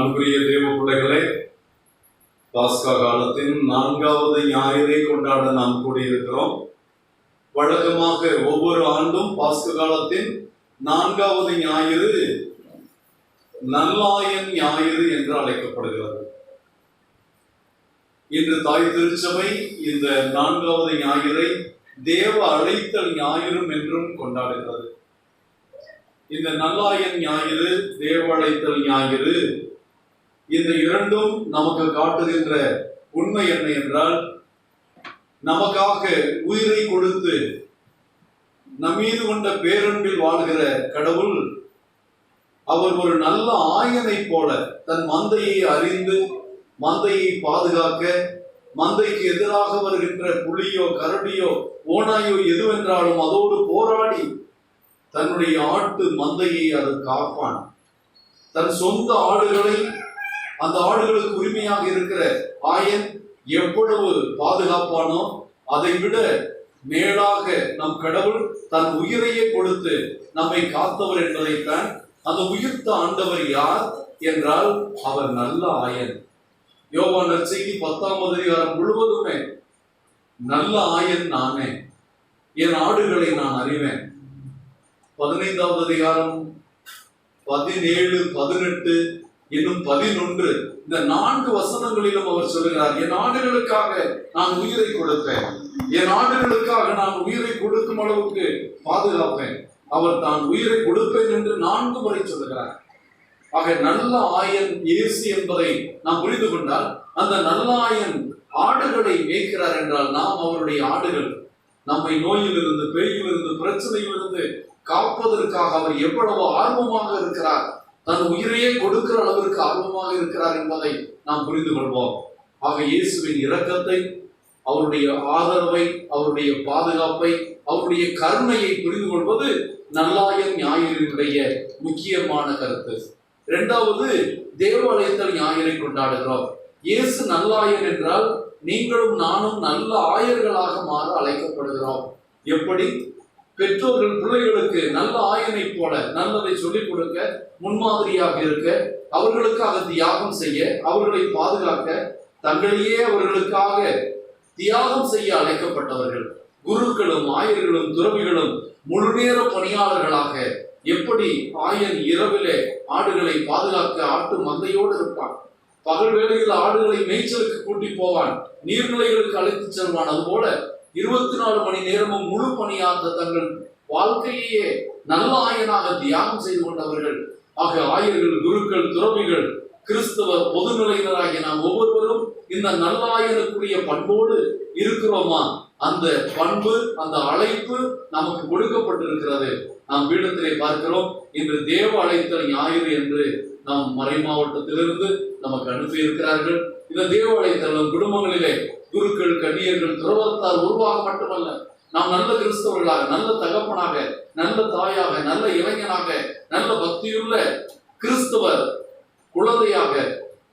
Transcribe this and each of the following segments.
அன்புரிய தேவ பிள்ளைகளே, பாஸ்கா காலத்தின் 4வது ஞாயிறை கொண்டாட நாம் கூடியிருக்கிறோம். வழக்கமாக ஒவ்வொரு ஆண்டும் பாஸ்கா காலத்தின் 4வது ஞாயிறு நல்லாயன் ஞாயிறு என்று அழைக்கப்படுகிறது. இன்று தாய் திருச்சபை இந்த 4வது ஞாயிறை தேவ அழைத்தல் ஞாயிறும் என்றும் கொண்டாடுகிறது. இந்த நல்லாயன் ஞாயிறு, தேவ அழைத்தல் ஞாயிறு, இந்த இரண்டும் நமக்கு காட்டுகின்ற உண்மை என்ன என்றால், நமக்காக உயிரை கொடுத்து நம்மீது கொண்ட பேரன்பில் வாழ்கிற கடவுள், அவர் ஒரு நல்ல ஆயனை போல தன் மந்தையை அறிந்து மந்தையை பாதுகாக்க, மந்தைக்கு எதிராக வருகின்ற புலியோ கரடியோ ஓனாயோ எதுவென்றாலும் அதோடு போராடி தன்னுடைய ஆட்டு மந்தையை அது காப்பான். தன் சொந்த ஆடுகளை, அந்த ஆடுகளுக்கு உரிமையாக இருக்கிற ஆயன் எவ்வளவு பாதுகாப்பானோ அதை விட மேலாக நம் கடவுள் தன் உயிரையே கொடுத்து நம்மை காத்தவர் என்பதைத்தான். அந்த உயிர்த்த ஆண்டவர் யார் என்றால் அவர் நல்ல ஆயன். யோவான் நற்செய்தி 10ஆம் அதிகாரம் முழுவதுமே நல்ல ஆயன் நானே, என் ஆடுகளை நான் அறிவேன். 15வது அதிகாரம் 17, 18 இன்னும் 11 இந்த 4 வசனங்களிலும் அவர் சொல்கிறார், என் ஆடுகளுக்காக நான் உயிரை கொடுப்பேன், என் ஆடுகளுக்காக நான் உயிரை கொடுக்கும் அளவுக்கு பாதுகாப்பேன், அவர் தான் உயிரை கொடுப்பேன் என்று 4 முறை சொல்லுகிறார். ஆக நல்ல ஆயன் இயேசு என்பதை நாம் புரிந்து கொண்டால், அந்த நல்ல ஆயன் ஆடுகளை மேய்க்கிறார் என்றால் நாம் அவருடைய ஆடுகள். நம்மை நோயிலிருந்து, பேயிலிருந்து, பிரச்சனையிலிருந்து காப்பதற்காக அவர் எவ்வளவு ஆர்வமாக இருக்கிறார், தன் உயிரையே கொடுக்கிற அளவிற்கு ஆர்வமாக இருக்கிறார் என்பதை நாம் புரிந்து கொள்வோம். ஆக இயேசுவின் இரக்கத்தை, அவருடைய ஆதரவை, அவருடைய பாதுகாப்பை, அவருடைய கருணையை புரிந்து கொள்வது நல்லாயன் ஞாயிறினுடைய முக்கியமான கருத்து. 2வது, தேவ அழைத்தல் ஞாயிறை கொண்டாடுகிறோம். இயேசு நல்லாயன் என்றால் நீங்களும் நானும் நல்ல ஆயர்களாக மாற அழைக்கப்படுகிறோம். எப்படி? பெற்றோர்கள் பிள்ளைகளுக்கு நல்ல ஆயனை போல நல்லதை சொல்லிக் கொடுக்க, முன்மாதிரியாக இருக்க, அவர்களுக்காக தியாகம் செய்ய, அவர்களை பாதுகாக்க, தங்களையே அவர்களுக்காக தியாகம் செய்ய அழைக்கப்பட்டவர்கள். குருக்களும் ஆயர்களும் துறவிகளும் முழுநேர பணியாளர்களாக, எப்படி ஆயன் இரவிலே ஆடுகளை பாதுகாக்க ஆட்டு மந்தையோடு இருப்பான், பகல் வேளையில் ஆடுகளை மேய்ச்சலுக்கு கூட்டி போவான், நீர்நிலைகளுக்கு அழைத்து செல்வான், அதுபோல 24 மணி நேரமும் முழு பணியாற்ற தங்கள் வாழ்க்கையே நல்ல ஆயனாக தியாகம் செய்து கொண்டவர்கள். ஆக ஆயர்கள், குருக்கள், துறவிகள், கிறிஸ்தவ பொதுநிலையினராகிய நாம் ஒவ்வொருவரும் இந்த நல்ல ஆயனுக்குரிய பண்போடு இருக்கிறோமா? அந்த பண்பு, அந்த அழைப்பு நமக்கு கொடுக்கப்பட்டிருக்கிறது. நாம் பீடத்திலே பார்க்கிறோம், இன்று தேவ அழைத்தல் ஞாயிறு என்று நாம் மறை மாவட்டத்திலிருந்து நமக்கு அனுப்பி இருக்கிறார்கள். இந்த தேவ அழைத்தல் நம் குடும்பங்களிலே குருக்கள், கன்னியர்கள், துறவரத்தார் உருவாக மட்டுமல்ல, நாம் நல்ல கிறிஸ்தவர்களாக, நல்ல தகப்பனாக, நல்ல தாயாக, நல்ல இளைஞனாக, நல்ல பக்தியுள்ள கிறிஸ்தவர் குழந்தையாக,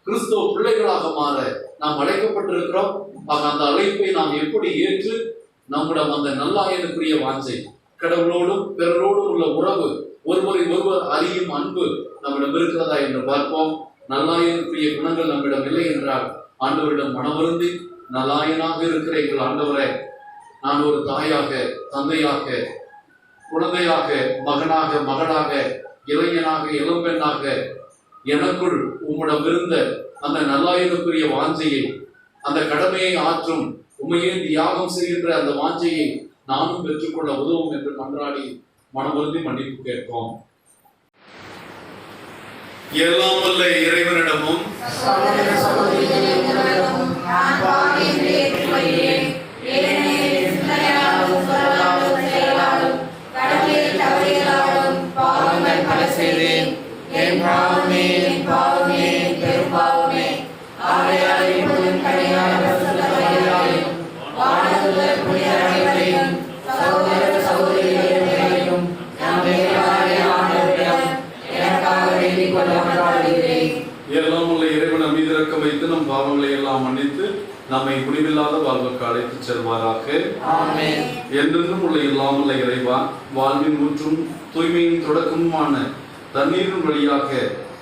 கிறிஸ்தவ பிள்ளைகளாக மாற நாம் அழைக்கப்பட்டிருக்கிறோம். அந்த அழைப்பை நாம் எப்படி ஏற்று நம்மிடம் அந்த நல்லாயனுக்குரிய வாஞ்சை, கடவுளோடும் பிறரோடும் உள்ள உறவு, ஒருவரை ஒருவர் அறியும் அன்பு நம்மிடம் இருக்கிறதா என்று பார்ப்போம். நல்லாயனுக்குரிய குணங்கள் நம்மிடம் இல்லை என்றால் ஆண்டவரிடம் மனவருந்தி, நல்லாயனாக இருக்கிற எங்கள் ஆண்டவரே, நான் ஒரு தாயாக, தந்தையாக, குழந்தையாக, மகனாக, மகளாக, இளைஞனாக, இளம்பெண்ணாக எனக்குள் உம்மிடம் இருந்த அந்த நல்லாயனுக்குரிய வாஞ்சையை, அந்த கடமையை ஆற்றும், உண்மையே தியாகம் செய்கின்ற அந்த வாஞ்சையை நானும் பெற்றுக்கொள்ள உதவும் என்று மன்றாடி மனமுறுதி மன்னிப்பு கேட்போம். எல்லாம் வல்ல இறைவனிடமும் எல்லாம் உள்ள இறைவன் மீது இரக்கம் வைத்து நம் பாவங்களை எல்லாம் மன்னித்து நம்மை முடிவில்லாத வாழ்வுக்கு அழைத்து செல்வாராக. என்றென்றும் உள்ள எல்லாம் உள்ள இறைவா, வாழ்வின் ஊற்றும் தூய்மையின் தொடக்கமுமான தண்ணீரின் வழியாக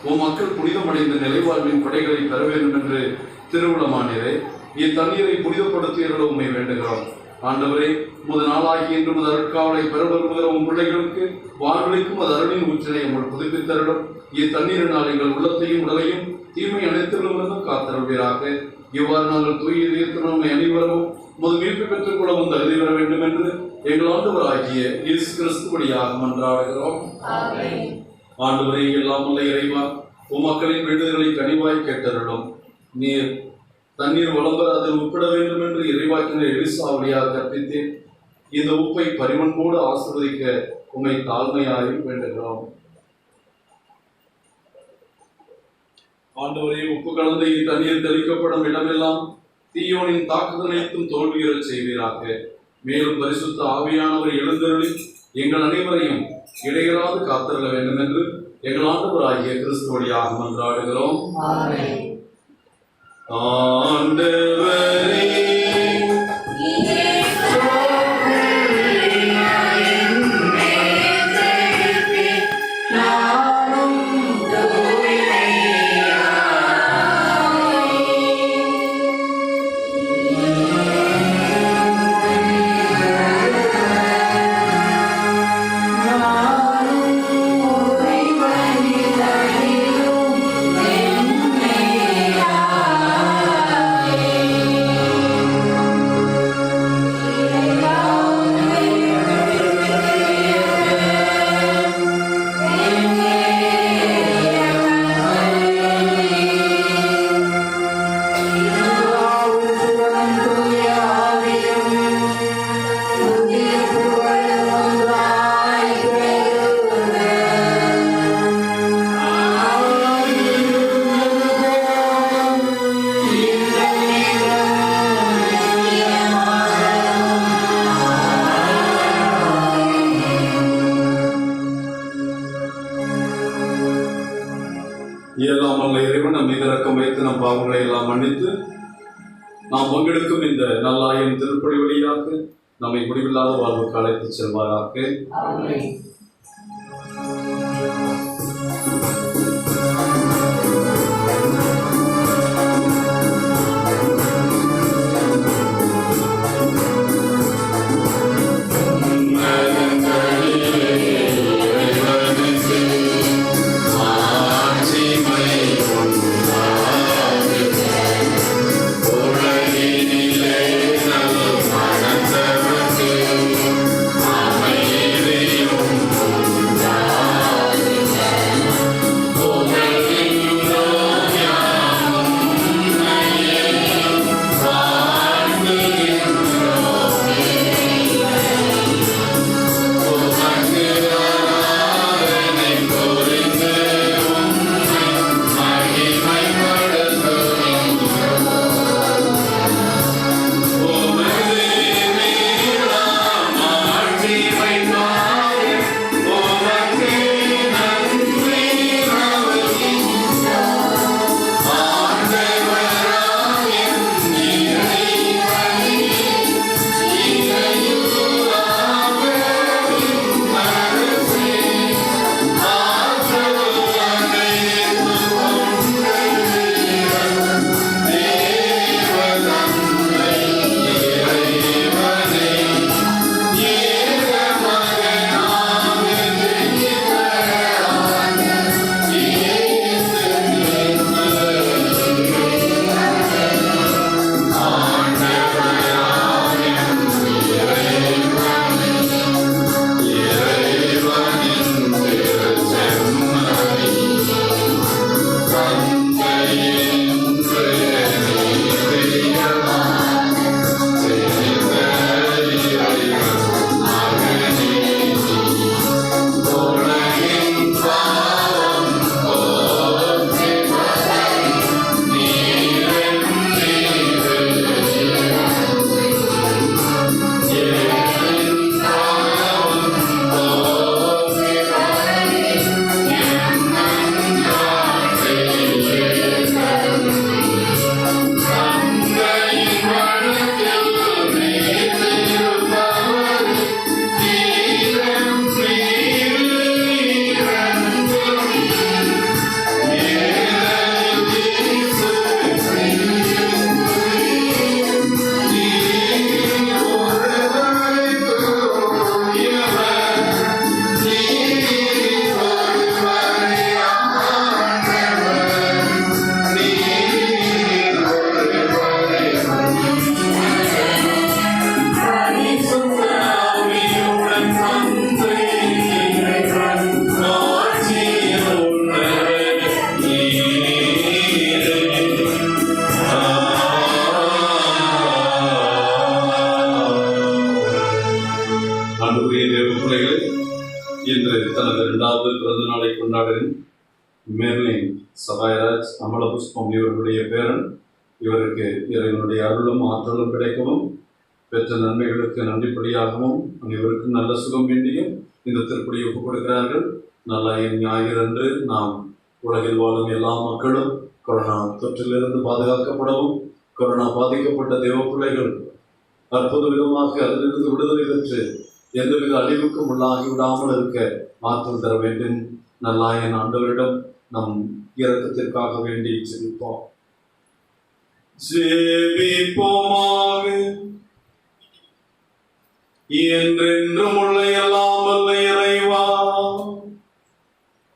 உன் மக்கள் புனிதமடைந்த நிலைவாழ்வின் கொடைகளை பெற வேண்டும் என்று திருவுளமானீரே, இத்தண்ணீரை புனிதப்படுத்தியருள உம்மை வேண்டுகிறோம். ஆண்டவரே, உமது நாளாகி என்று உமது அருட்காவலை பெற விரும்புகிற உன் பிள்ளைகளுக்கு வாழ்வழிக்கும் அது அருளின் ஊற்றினை உங்கள் புதுப்பித்தருளும். இத்தண்ணீரினால் எங்கள் உள்ளத்தையும் உடலையும் தீமை அனைத்திலுமிருந்தும் காத்தருள்வீராக. இவ்வாறு நாங்கள் தூய இதயத்துடன் உம்மை அனைவரும் உமது மீட்பு பெற்றுக் கொள்ளவும் தகுதி பெற வேண்டும் என்று எங்கள் ஆண்டவராகிய இயேசு கிறிஸ்து வழியாக மன்றாடுகிறோம். ஆண்டவரே, எல்லாம் உள்ள இறைவா, உம் மக்களின் வேண்டுதல்களை கனிவாய் கேட்டருளும். நீர் தண்ணீர் வளம்பெற அதில் உப்பிட வேண்டும் என்று இறைவாக்கினர் எலிசா வழியாக கற்பித்தேன். இந்த உப்பை பரிமன்போடு ஆசீர்வதிக்க உம்மை தாழ்மையாயும் வேண்டுகிறோம். ஆண்டவரே, உப்பு கலந்த இத்தண்ணீர் தெளிக்கப்படும் இடமெல்லாம் தீயோனின் தாக்குதலைத்தும் தோல்வியுறச் செய்வீராக. மேலும் பரிசுத்த ஆவியானவர் எழுந்தருளி எங்கள் அனைவரையும் இடையராது காத்தருள வேண்டும் என்று எங்கள் ஆண்டவராகிய கிறிஸ்து வழியாக மன்றாடுகிறோம். ஆண்டவரே, இறைவன் நம் மீது இரக்கம் வைத்து நம் பாவங்களை எல்லாம் மன்னித்து நாம் பங்கெடுக்கும் இந்த நல்லாயன் திருப்படி வழியாக நம்மை முடிவில்லாத வாழ்வுக்கு அழைத்து செல்வாராக. Amen. பிறந்த நாளை கொண்டாடுகிறேன். மெர்லின் சகாயராஜ் அமலபுஷ்பம் இவர்களுடைய பேரன். இவருக்கு இறைவனுடைய அருளும் ஆற்றலும் கிடைக்கவும், பெற்ற நன்மைகளுக்கு நன்றிப்படியாகவும், அனைவருக்கும் நல்ல சுகம் வேண்டியும் இந்த திருப்படியை ஒப்புக் கொடுக்கிறார்கள். நல்லாயன் ஞாயிறு அன்று நாம் உலகில் வாழும் எல்லா மக்களும் கொரோனா தொற்றிலிருந்து பாதுகாக்கப்படவும், கொரோனா பாதிக்கப்பட்ட தேவ பிள்ளைகள் அற்புத விதமாக அதிலிருந்து விடுதலை பெற்று எந்தவித அழிவுக்கும் உள்ளாகி விடாமல் இருக்க மாற்றம் தர வேண்டும். நல்லாயன் ஆண்டவரிடம் நம் இரக்கத்திற்காக வேண்டி ஜெபிப்போம். ஜெபிப்போமாக. என்றென்றும் உள்ள எல்லாம் வல்ல இறைவா,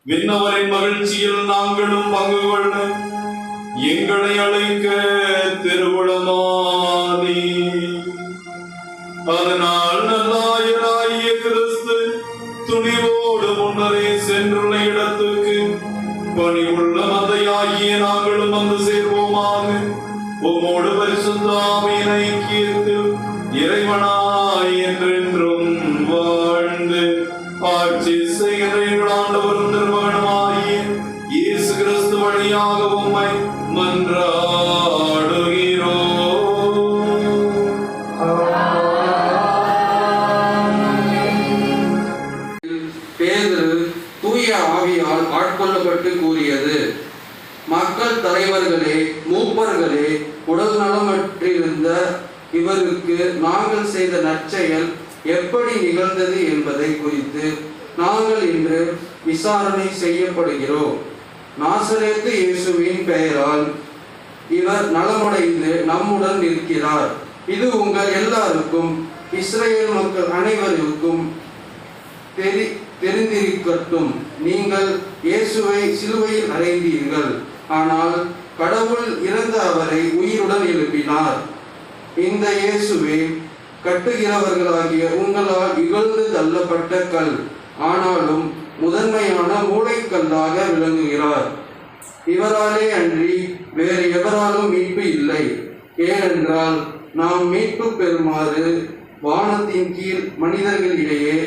விண்ணவரின் மகிழ்ச்சியில் நாங்களும் பங்கு கொள்ள எங்களை அழைக்க திருவுளமானி. அதனால் நல்லாயராகிய கிறிஸ்து துணிவோடு முன்னரே சென்றுள்ள இடத்துக்கு பணிவுள்ள மந்தையாகிய நாங்களும் வந்து சேர்வோமாக. உமோடு பரிசுத்த ஆவியின் ஐக்கியத்தில் இறைவனாய் என்றென்றும் வாழ்ந்து ஆட்சி செய்கிற ஆண்டவரும் நிர்வாகமாகிய இயேசு கிறிஸ்து வழியாக உம்மை மன்றாடுகிறோம். பேதுரு தூய ஆவியால் ஆட்கொள்ளப்பட்டு கூறியது: மக்கள் தலைவர்களே, மூப்பர்களே, உடல் நலமற்றிருந்த இவருக்கு நாங்கள் செய்த நற்செயல் எப்படி நிகழ்ந்தது என்பதை குறித்து நாங்கள் இன்று விசாரணை செய்யப்படுகிறோம். நாசரேத்து இயேசுவின் பெயரால் இவர் நலமடைந்து நம்முடன் இருக்கிறார். இது உங்கள் எல்லாருக்கும், இஸ்ரேல் மக்கள் அனைவருக்கும் தெரிந்திருக்கட்டும். நீங்கள் இயேசுவை சிலுவையில் அறைந்தீர்கள், ஆனால் கடவுள் இறந்த அவரை உயிருடன் எழுப்பினார். இந்த இயேசுவே கட்டுகிறவர்களாகிய உங்களால் இகழ்ந்து தள்ளப்பட்ட கல், ஆனாலும் முதன்மையான மூளைக்கல்லாக விளங்குகிறார். இவராலே அன்றி வேறு எவராலும் மீட்பு இல்லை. ஏனென்றால் நாம் மீட்பு பெறுமாறு வானத்தின் கீழ் மனிதர்களிடையே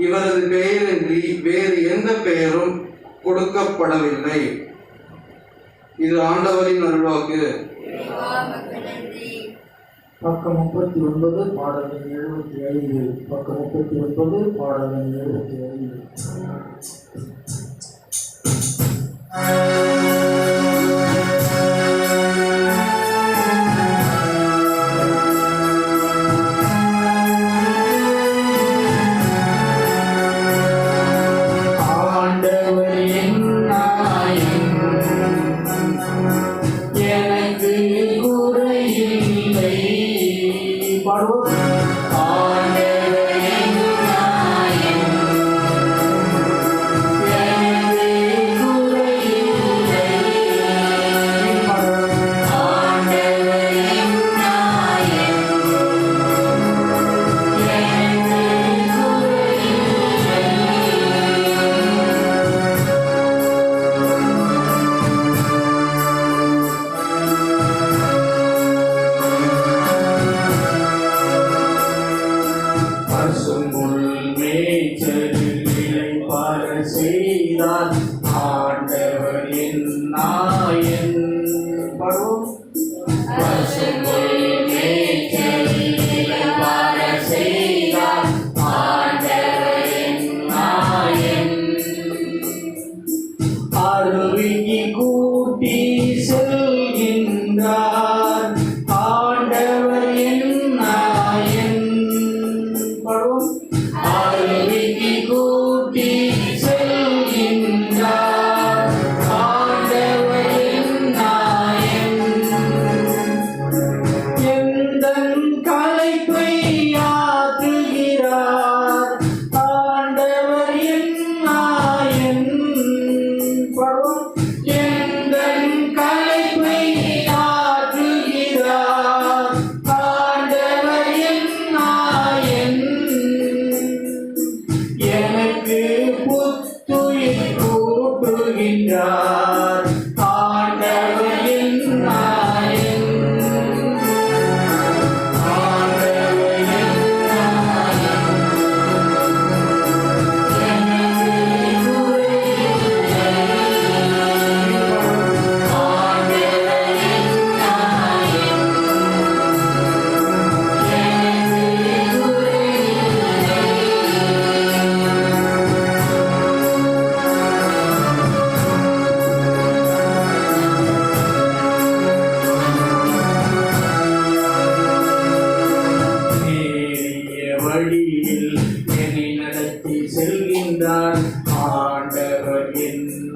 இவரது பெயரின்றி வேறு எந்த பெயரும் கொடுக்கப்படவில்லை. இது ஆண்டவரின் அருள்வாக்கு. பக்கம் 39 பாடல் 75. பக்கம் 39 பாடல் 75.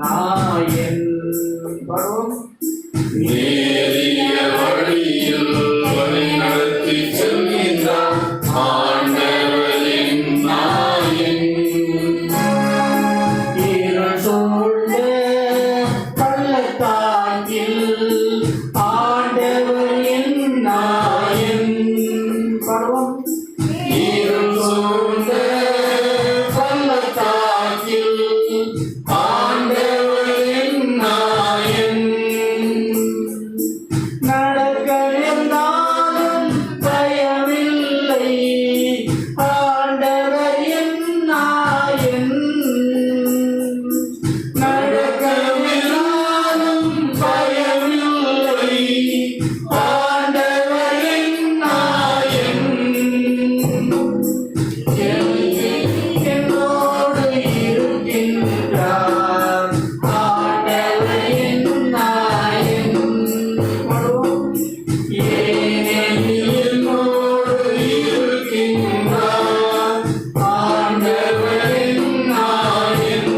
நாயன். பாடுவோம். நேரிய வழியில் வழி நடத்தி செல்கின்றார் ஆண்டவரின் நாயன். இருள் சூழ்ந்த பள்ளத்தாக்கில் ஆண்டவர் என் நாயன். பாடுவோம். இருள் சூழ்ந்த பள்ளத்தாக்கில் ஆண்டவரின் நாயன். நடக்க நேர்ந்தாலும் பயமில்லை ஆண்டவர் என் நாயன். நடக்க நேர்ந்தாலும் பயமில்லை ஆண்டவர் என் நாயன். என்னோடு இருக்கின்றார் ஆண்டவர் என் நாயன். ஏனெனில் என்னோடு இருக்கின்றார் ஆண்டவரின் நாயன்.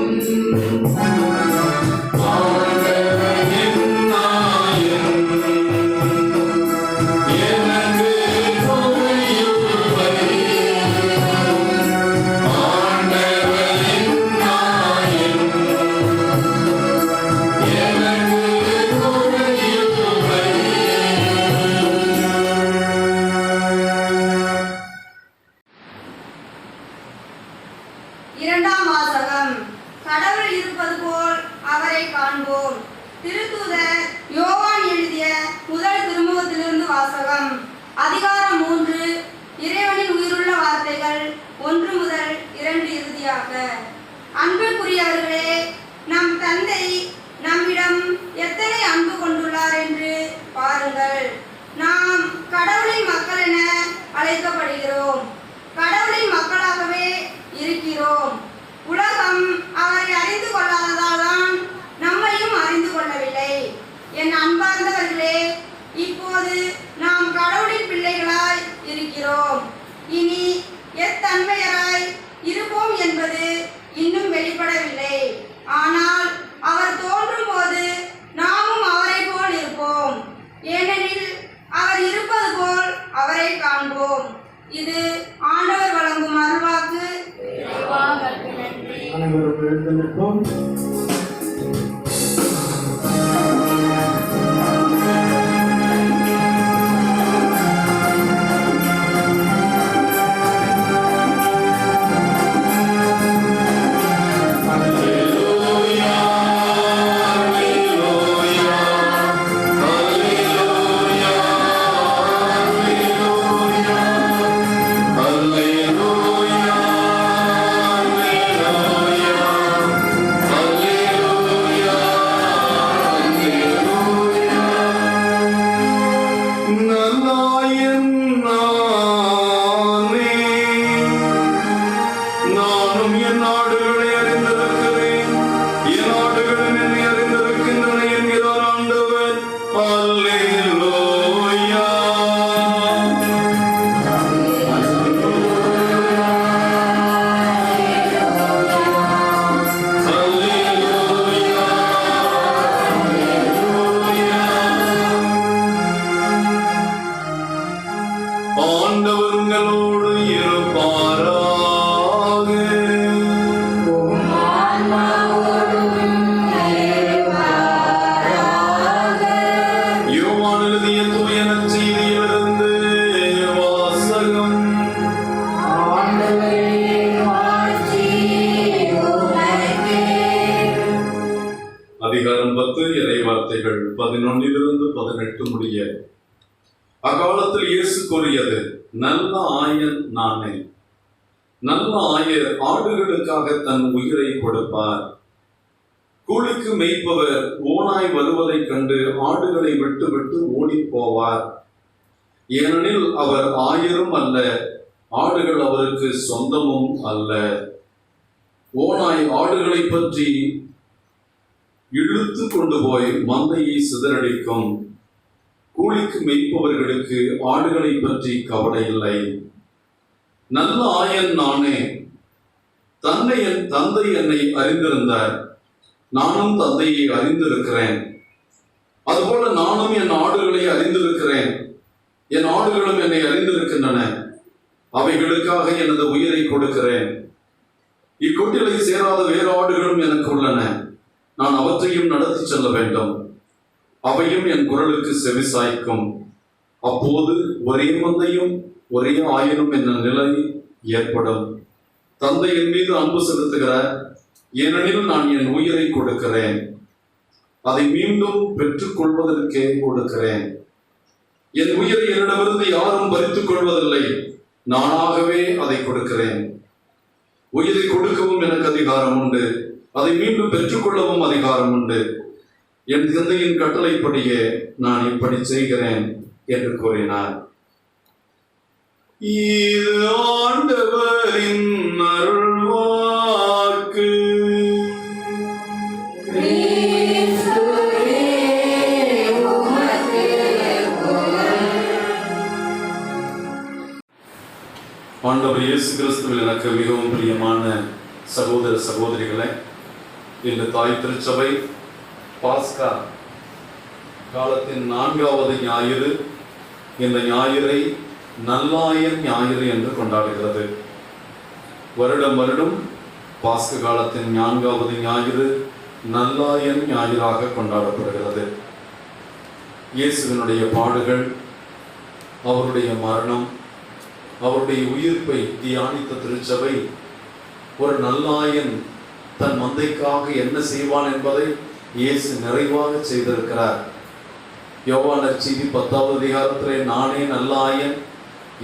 ஆண்டவரின் நாயன். எனக்கு குறையில்லை. ஆண்டவரின் நாயன். எனக்கு குறையில்லை. இரண்டாம் வாசகம். கடவுள் இருப்பது போல் அவரை காண்போம். திருத்தூதர் யோவான் எழுதிய முதல் திருமுகத்திலிருந்து வாசகம். அதிகாரம் 3. இறைவனின் உயிருள்ள வார்த்தைகள் 1 முதல் 2 இறுதியாக. அன்புக்குரியவர்களே, நம் தந்தை நம்மிடம் எத்தனை அன்பு கொண்டுள்ளார் என்று பாருங்கள். நாம் கடவுளின் மக்கள் என அழைக்கப்படுகிறோம். கடவுளின் மக்களாகவே இருக்கிறோம். உலகம் அவரை அறிந்து கொள்ளாததால் தான் நம்மையும் அறிந்து கொள்ளவில்லை. என் அன்பார்ந்தவர்களே, இப்போது நாம் கடவுளின் பிள்ளைகளாய் இருக்கிறோம். இனி எத்தன்மையராய் இருப்போம் என்பது இன்னும் வெளிப்படவில்லை. ஆனால் அவர் தோன்றும் போது நாமும் அவரை போல் இருப்போம். ஏனெனில் அவர் இருப்பது போல் அவரை காண்போம். இது ஆண்டவர் வழங்கும் அருள்வாக்கு. அனைவரும் எழுந்து நிற்போம். நானும் என் நாடுகளை அறிந்திருக்கிறேன். என் நாடுகளும் என்னை அறிந்திருக்கின்றன என்கிறார் ஆண்டவர். அல்லேலூயா. அல்லேலூயா. ஆண்டவர் உங்களோடு இருப்பாராக. யோவான் எழுதிய தூய நற்செய்தியிலிருந்து வாசகம். அதிகாரம் 10 இறை வார்த்தைகள் 11 18 முடிய. அக்காலத்தில் இயேசு கூறியது, நல்ல ஆயன் நானே. நல்ல ஆயர் ஆடுகளுக்காக தன் உயிரை கொடுப்பார். கூலிக்கு மேய்ப்பவர் ஓநாய் வருவதைக் கண்டு ஆடுகளை விட்டு ஓடி போவார். ஏனெனில் அவர் ஆயரும் அல்ல, ஆடுகள் அவருக்கு சொந்தமும் அல்ல. ஓநாய் ஆடுகளை பற்றி இழுத்து கொண்டு போய் மந்தையை சிதறடிக்கும். கூலிக்கு மேய்ப்பவர்களுக்கு ஆடுகளை பற்றி கவலை இல்லை. நல்ல ஆயன் நானே. என் தந்தை என்னை அறிந்திருந்தார். நானும் தந்தையை அறிந்திருக்கிறேன். அதுபோல நானும் என் ஆடுகளை அறிந்திருக்கிறேன். என் ஆடுகளும் என்னை அறிந்திருக்கின்றன. அவைகளுக்காக எனது உயிரை கொடுக்கிறேன். இக்கொட்டிலை சேராத வேறு ஆடுகளும் எனக்கு உள்ளன. நான் அவற்றையும் நடத்தி செல்ல வேண்டும். அவையும் என் குரலுக்கு செவிசாய்க்கும். அப்போது ஒரே மந்தையும் ஒரே ஆயனும் என்ற நிலை ஏற்படும். தந்தை என் மீது அன்பு செலுத்துகிறார், ஏனெனில் நான் என் உயிரை கொடுக்கிறேன். அதை மீண்டும் பெற்றுக் கொள்வதற்கே கொடுக்கிறேன். என் உயிரை என்னிடமிருந்து யாரும் பறித்துக் கொள்வதில்லை, நானாகவே அதை கொடுக்கிறேன். உயிரை கொடுக்கவும் எனக்கு அதிகாரம் உண்டு, அதை மீண்டும் பெற்றுக்கொள்ளவும் அதிகாரம் உண்டு. என் தந்தையின் கட்டளைப்படியே நான் இப்படி செய்கிறேன் என்று கூறினார். இது ஆண்டவரின் அருள்வாக்கு. ஆண்டவர் இயேசு கிறிஸ்துவில் எனக்கு மிகவும் பிரியமான சகோதர சகோதரிகளே, இன்று தாய் திருச்சபை பாஸ்கா காலத்தின் 4வது ஞாயிறு. இந்த ஞாயிறை நல்லாயன் ஞாயிறு என்று கொண்டாடுகிறது. வருடம் வருடம் பாஸ்கா காலத்தின் 4வது ஞாயிறு நல்லாயன் ஞாயிறாக கொண்டாடப்படுகிறது. இயேசுவினுடைய பாடுகள், அவருடைய மரணம், அவருடைய உயிர்ப்பை தியானித்த திருச்சபை ஒரு நல்லாயன் தன் மந்தைக்காக என்ன செய்வான் என்பதை இயேசு நிறைவாக செய்திருக்கிறார். யோவான் நற்செய்தி 10வது அதிகாரத்திலே நானே நல்லாயன்,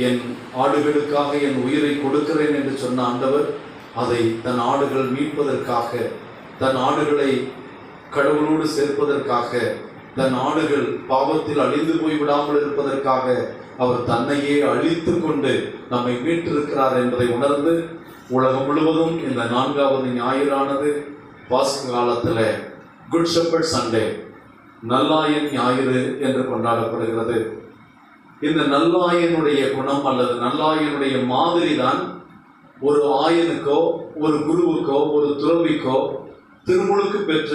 என் ஆடுகளுக்காக என் உயிரை கொடுக்கிறேன் என்று சொன்ன ஆண்டவர் அதை தன் ஆடுகள் மீட்பதற்காக, தன் ஆடுகளை கடவுளோடு சேர்ப்பதற்காக, தன் ஆடுகள் பாவத்தில் அழிந்து போய்விடாமல் இருப்பதற்காக அவர் தன்னையே அழித்து கொண்டு நம்மை மீட்டிருக்கிறார் என்பதை உணர்ந்து உலகம் முழுவதும் இந்த 4வது ஞாயிறானது பாஸ்கா காலத்தில் குட் ஷெப்பர்ட் சண்டே, நல்லாயன் ஞாயிறு என்று கொண்டாடப்படுகிறது. இந்த நல்லாயனுடைய குணம் அல்லது நல்லாயனுடைய மாதிரி தான் ஒரு ஆயனுக்கோ, ஒரு குருவுக்கோ, ஒரு துறவிக்கோ, திருமுழுக்கு பெற்ற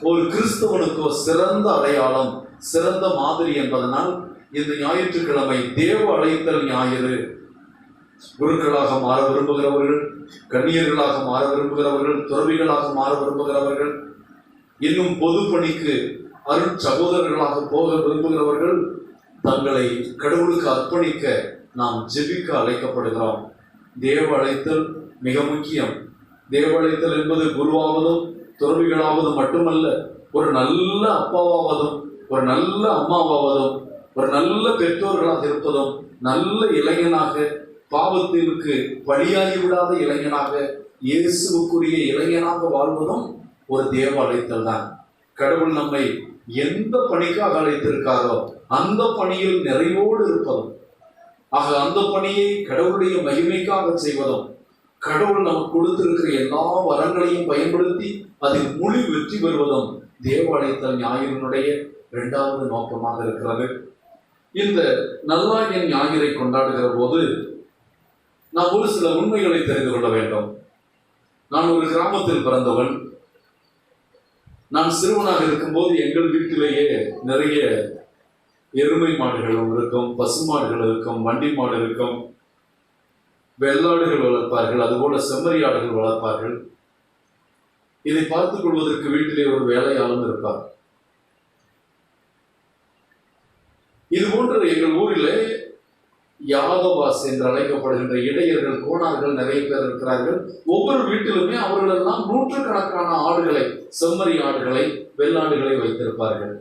ஒரு கிறிஸ்தவனுக்கோ சிறந்த அடையாளம், சிறந்த மாதிரி என்பதனால் இந்த ஞாயிற்றுக்கிழமை தேவ அழைத்தல் ஞாயிறு. குருக்களாக மாற விரும்புகிறவர்கள், கன்னியர்களாக மாற விரும்புகிறவர்கள், துறவிகளாக மாற விரும்புகிறவர்கள், இன்னும் பொது பணிக்கு அருட்சகோதரர்களாக போக விரும்புகிறவர்கள் தங்களை கடவுளுக்கு அர்ப்பணிக்க நாம் ஜெபிக்க அழைக்கப்படுகிறோம். தேவ அழைத்தல் மிக முக்கியம். தேவ அழைத்தல் என்பது குருவாவதும் துறவிகளாவதும் மட்டுமல்ல, ஒரு நல்ல அப்பாவாவதும், ஒரு நல்ல அம்மாவாவதும், ஒரு நல்ல பெற்றோர்களாக இருப்பதும், நல்ல இளைஞனாக, பாவத்திற்கு பலியாகி விடாத இளைஞனாக, இயேசுவுக்குரிய இளைஞனாக வாழ்வதும் ஒரு தேவ அழைத்தல் தான். கடவுள் நம்மை எந்த பணிக்காக அழைத்திருக்காரோ அந்த பணியில் நிறைவோடு இருப்பதும், ஆக அந்த பணியை கடவுளுடைய மகிமைக்காக செய்வதும், கடவுள் நமக்கு கொடுத்திருக்கிற எல்லா வரங்களையும் பயன்படுத்தி அதில் முழு வெற்றி பெறுவதும் தேவ அழைத்தல் ஞாயிறினுடைய 2வது நோக்கமாக இருக்கிறது. இந்த நல்லாயன் ஞாயிறை கொண்டாடுகிற போது நாம் ஒரு சில உண்மைகளை தெரிந்து கொள்ள வேண்டும். நான் ஒரு கிராமத்தில் பிறந்தவன். நான் சிறுவனாக இருக்கும்போது எங்கள் வீட்டிலேயே நிறைய எருமை மாடுகளும் இருக்கும், பசுமாடுகள் இருக்கும், வண்டி மாடு இருக்கும், வெள்ளாடுகள் வளர்ப்பார்கள், அதுபோல செம்மறி ஆடுகள் வளர்ப்பார்கள். இதை பார்த்துக் கொள்வதற்கு வீட்டிலே ஒரு வேலையாளும் இருப்பார். இது போன்ற எங்கள் ஊரிலே யாதவாஸ் என்று அழைக்கப்படுகின்ற இடையர்கள், கோணார்கள் நிறைய பேர் இருக்கிறார்கள். ஒவ்வொரு வீட்டிலுமே அவர்களெல்லாம் நூற்றுக்கணக்கான ஆடுகளை, செம்மறி ஆடுகளை, வெள்ளாடுகளை வைத்திருப்பார்கள்.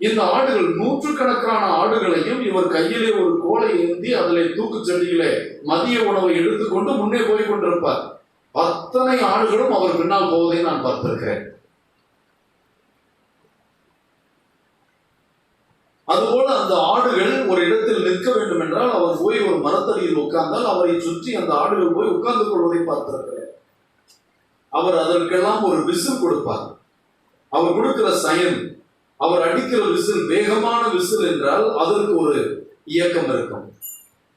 இந்த ஆடுகள், நூற்றுக்கணக்கான ஆடுகளையும் இவர் கையிலே ஒரு கோலை ஏந்தி அதிலே தூக்குச்செடியிலே மதிய உணவை எடுத்துக்கொண்டு முன்னே போய் கொண்டிருப்பார். அத்தனை ஆடுகளும் அவர் பின்னால் போவதை நான் பார்த்திருக்கிறேன். அதுபோல அந்த ஆடுகள் ஒரு இடத்தில் நிற்க வேண்டும் என்றால் அவர் போய் ஒரு மரத்தடியில் உட்கார்ந்தால் அவரை சுற்றி அந்த ஆடுகள் போய் உட்கார்ந்து கொள்வதை பார்த்திருக்கிறேன். அவர் அதற்கெல்லாம் ஒரு விசில் கொடுப்பார். அவர் கொடுக்கிற சயன், அவர் அடிக்கிற விசில் வேகமான விசில் என்றால் அதற்கு ஒரு இயக்கம் இருக்கும்.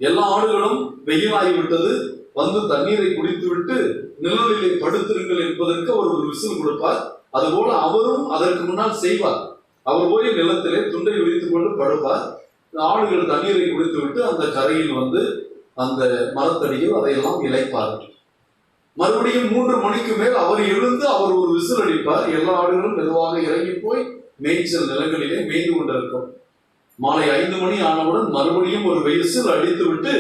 எல்லா ஆடுகளும் வெயிலாகிவிட்டது, வந்து தண்ணீரை குடித்து விட்டு நிழலிலே படுத்திருங்கள் என்பதற்கு அவர் ஒரு விசில் கொடுப்பார். அதுபோல அவரும் அதற்கு முன்னால் செய்வார். அவர் போய் நிலத்திலே துண்டை விரித்துக் கொண்டு படுப்பார். ஆடுகள் தண்ணீரை குடித்து விட்டு அந்த கரையில் வந்து அந்த மரத்தடியில் அதையெல்லாம் இளைப்பார்கள். மறுபடியும் 3 மணிக்கு மேல் அவர் எழுந்து அவர் ஒரு விசில் அடிப்பார். எல்லா ஆடுகளும் மெதுவாக இறங்கி போய் மேய்ச்சல் நிலங்களிலே மேய்ந்து கொண்டிருக்கும். மாலை 5 மணி ஆனவுடன் மறுபடியும் ஒரு விசில் அடித்து விட்டு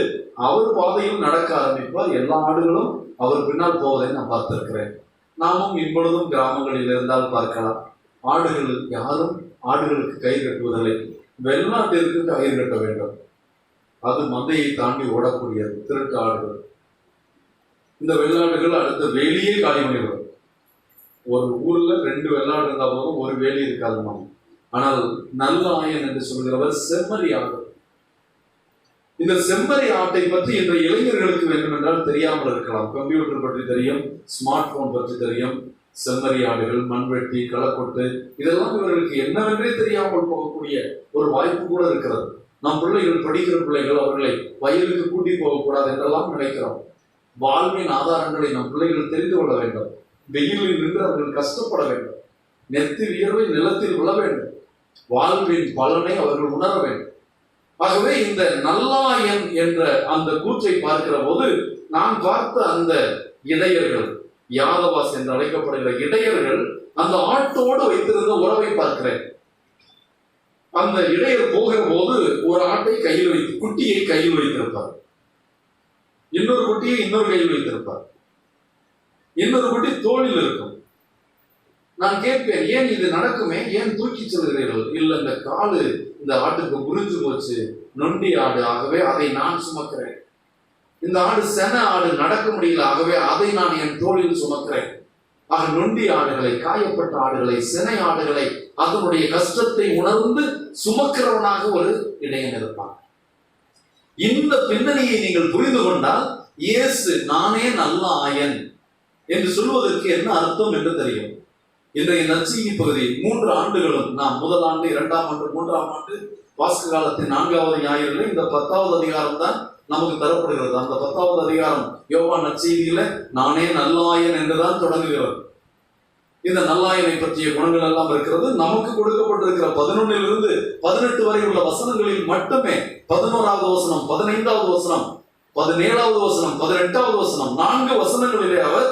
அவர் பாதையில் நடக்க ஆரம்பிப்பார். எல்லா ஆடுகளும் அவர் பின்னால் போவதை நான் பார்த்திருக்கிறேன். நாமும் இப்பொழுதும் கிராமங்களில் இருந்தால் பார்க்கலாம். ஆடுகள் யாரும் ஆடுகளுக்கு கயிறு கட்டுவதில்லை. வெள்ளாட்டிற்கு கயிறு கட்ட வேண்டும். அது மந்தையை தாண்டி ஓடக்கூடியது. திருட்டு ஆடுகள். இந்த வெள்ளாடுகள் அடுத்த வேலியே காலி பண்ணிவிடும். ஒரு ஊர்ல 2 வெள்ளாடு இருந்தா போதும், ஒரு வேலி இருக்காது. ஆனால் நல்ல ஆயன் என்று சொல்கிறவர் செம்மறி ஆடு. இந்த செம்மறி ஆட்டை பற்றி இன்றைய இளைஞர்களுக்கு வேண்டும் என்றால் தெரியாமல் இருக்கலாம். கம்ப்யூட்டர் பற்றி தெரியும், ஸ்மார்ட் போன் பற்றி தெரியும். செம்மறி ஆடுகள், மண்வெட்டி, களக்கொட்டு இதெல்லாம் இவர்களுக்கு என்னவென்றே தெரியாமல் போகக்கூடிய ஒரு வாய்ப்பு கூட இருக்கிறது. நம் பிள்ளைகள், படிக்கிற பிள்ளைகள், அவர்களை வயலுக்கு கூட்டி போகக்கூடாது என்றெல்லாம் நினைக்கிறோம். வாழ்வின் ஆதாரங்களை நம் பிள்ளைகள் தெரிந்து கொள்ள வேண்டும். வெயிலில் நின்று அவர்கள் கஷ்டப்பட வேண்டும். நெத்தி வியர்வை நிலத்தில் விழ வேண்டும். வாழ்வின் பலனை அவர்கள் உணர வேண்டும். ஆகவே இந்த நல்லாயன் என்ற அந்த கூற்றை பார்க்கிற போது நான் பார்த்த அந்த இடையர்கள், யாதவாஸ் என்று அழைக்கப்படுகிற இடையர்கள், அந்த ஆட்டோடு வைத்திருந்த உறவை பார்க்கிறேன். அந்த இடையர் போகிற போது ஒரு ஆட்டை கையில் வைத்து, குட்டியை கையில் வைத்திருப்பார். இன்னொரு குட்டியை இன்னொரு கையில் வைத்திருப்பார். இன்னொரு குட்டி தோளில் இருக்கும். நான் கேட்பேன், ஏன் இது நடக்குமே, ஏன் தூக்கி செல்கிறீர்கள்? இல்ல, இந்த காலு இந்த ஆட்டுக்கு புரிஞ்சு போச்சு, நொண்டி ஆடு, ஆகவே அதை நான் சுமக்கிறேன். இந்த ஆடு சென ஆடு, நடக்க முடியல, ஆகவே அதை நான் என் தோளில் சுமக்கிறேன். ஆக நொண்டி ஆடுகளை, காயப்பட்ட ஆடுகளை, செனை ஆடுகளை அதனுடைய கஷ்டத்தை உணர்ந்து சுமக்கிறவனாக ஒரு இடையன் இருப்பான். இந்த பின்னணியை நீங்கள் புரிந்து கொண்டால் இயேசு நானே நல்ல ஆயன் என்று சொல்வதற்கு என்ன அர்த்தம் என்று தெரியும். இன்றைய நற்செய்தி பகுதி 3 ஆண்டுகளும் நாம் முதல் ஆண்டு, 2ஆம் ஆண்டு, 3ஆம் ஆண்டு, பாஸ்கு காலத்தின் 4வது ஞாயிறில் இந்த 10வது அதிகாரம் தான் நமக்கு தரப்படுகிறது. அந்த 10வது அதிகாரம் யோவான் நற்செய்தியில நானே நல்லாயன் என்றுதான் தொடங்குகிறது. இந்த நல்லாயனை பற்றிய குணங்கள் எல்லாம் இருக்கிறது. நமக்கு கொடுக்கப்பட்டிருக்கிற 11லிருந்து 18 வரை உள்ள வசனங்களில் மட்டுமே 11வது வசனம், 15வது வசனம், 17வது வசனம், 18வது வசனம், 4 வசனங்களிலே அவர்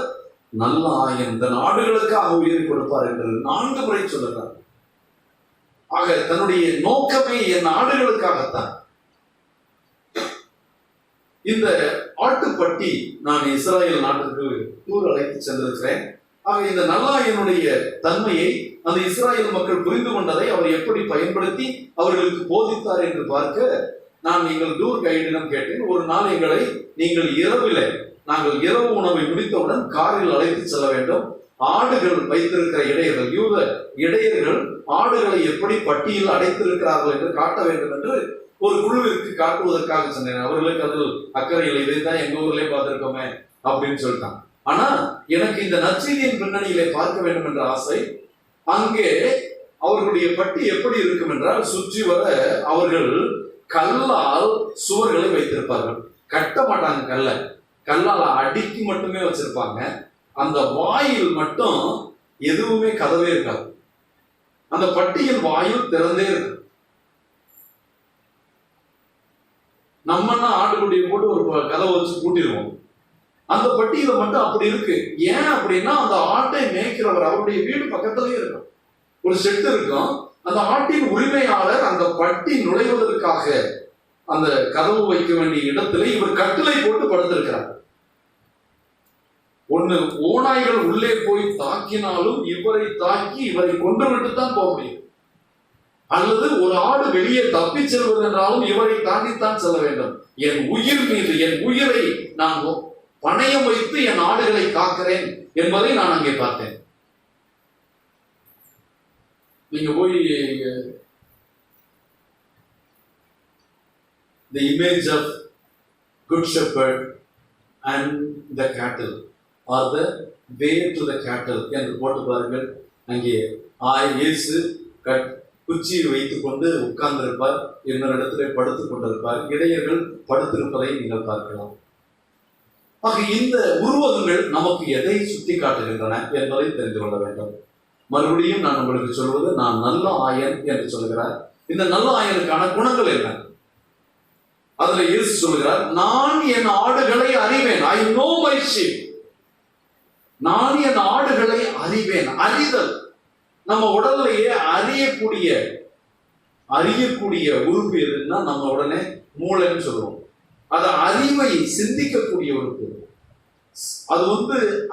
நல்ல ஆயன் தன் ஆடுகளுக்காக உயிரை கொடுப்பார் என்று 4 முறை சொல்லுகிறார். ஆக தன்னுடைய நோக்கமே என் ஆடுகளுக்காகத்தான். இந்த ஆட்டுப்பட்டி நான் இஸ்ராயல் நாட்டிற்கு டூர் அழைத்து சென்றிருக்கிறேன். ஆக இந்த நல்லாயனுடைய தன்மையை அந்த இஸ்ராயல் மக்கள் புரிந்து கொண்டதை அவர் எப்படி பயன்படுத்தி அவர்களுக்கு போதித்தார் என்று பார்க்க நான் எங்கள் டூர் கைடிடம் கேட்டேன். ஒரு நாள் எங்களை நீங்கள் நாங்கள் இரவு உணவை முடித்தவுடன் காரில் அழைத்து செல்ல வேண்டும். ஆடுகள் வைத்திருக்கிற இடையர்கள், யூத இடையர்கள் ஆடுகளை எப்படி பட்டியில் அடைத்திருக்கிறார்கள் என்று காட்ட வேண்டும் என்று ஒரு குழுவிற்கு காட்டுவதற்காக சொன்னேன். அவர்களுக்கு அதில் அக்கறை இல்லை, இதைத்தான் எங்க ஊர்லயே பார்த்திருக்கோமே அப்படின்னு சொல்லிட்டாங்க. ஆனா எனக்கு இந்த நற்செய்தியின் பின்னணியிலே பார்க்க வேண்டும் என்ற ஆசை. அங்கே அவர்களுடைய பட்டி எப்படி இருக்கும் என்றால், சுற்றி வர அவர்கள் கல்லால் சுவர்களை வைத்திருப்பார்கள். கட்ட மாட்டாங்க, கல்லால் அடிக்கி மட்டுமே வச்சிருப்பாங்க. அந்த வாயில் மட்டும் எதுவுமே கதவே இருக்காது. அந்த பட்டியின் வாயில் திறந்தே இருக்கு. நம்மன்னா ஆட்டுக்குட்டியை போட்டு ஒரு கதவை வச்சு பூட்டிடுவோம். அந்த பட்டியல மட்டும் அப்படி இருக்கு. ஏன் அப்படின்னா அந்த ஆட்டை மேய்க்கிறவர் அவருடைய வீடு பக்கத்திலேயே இருக்கும். ஒரு செட்டு இருக்கும். அந்த ஆட்டின் உரிமையாளர் அந்த பட்டி நுழைவதற்காக அந்த கதவு வைக்க வேண்டிய இடத்துல இவர் கட்டிலை போட்டு படுத்திருக்கிறார். ஒண்ணு ஓநாய்கள் உள்ளே போய் தாக்கினாலும் இவரை தாக்கி இவரை கொண்டு விட்டு தான் போக முடியும். அல்லது ஒரு ஆடு வெளியே தப்பி செல்வது என்றாலும் இவரை தாண்டித்தான் செல்ல வேண்டும். என் உயிர் மீது என் உயிரை நான் பணயம் வைத்து என் ஆடுகளை காக்கிறேன் என்பதை நான் அங்கே பார்த்தேன். நீங்க போய் the image of good shepherd and the cattle or the way to the cattle என்று போட்டு பாருங்கள். அங்கே இயேசு குச்சியை வைத்துக் கொண்டு உட்கார்ந்திருப்பார், இன்னொரு இடத்துல படுத்துக் கொண்டிருப்பார். இடையர்கள் படுத்திருப்பதை நீங்கள் பார்க்கலாம். ஆக இந்த உருவகங்கள் நமக்கு எதை சுட்டி காட்டுகின்றன என்பதை தெரிந்து கொள்ள வேண்டும். மறுபடியும் நான் உங்களுக்கு சொல்வது, நான் நல்ல ஆயன் என்று சொல்கிறார். இந்த நல்ல ஆயனுக்கான குணங்கள் என்ன? அதுல இயேசு சொல்கிறார், நான் என் ஆடுகளை அறிவேன். I know my sheep. நான் என் ஆடுகளை அறிவேன். அறிதல் நம்ம உடல்லையே அறியக்கூடிய உறுப்பு எதுன்னா நம்ம உடனே மூளைன்னு சொல்லுவோம். அது அறிவை சிந்திக்கக்கூடிய உறுப்பு. அது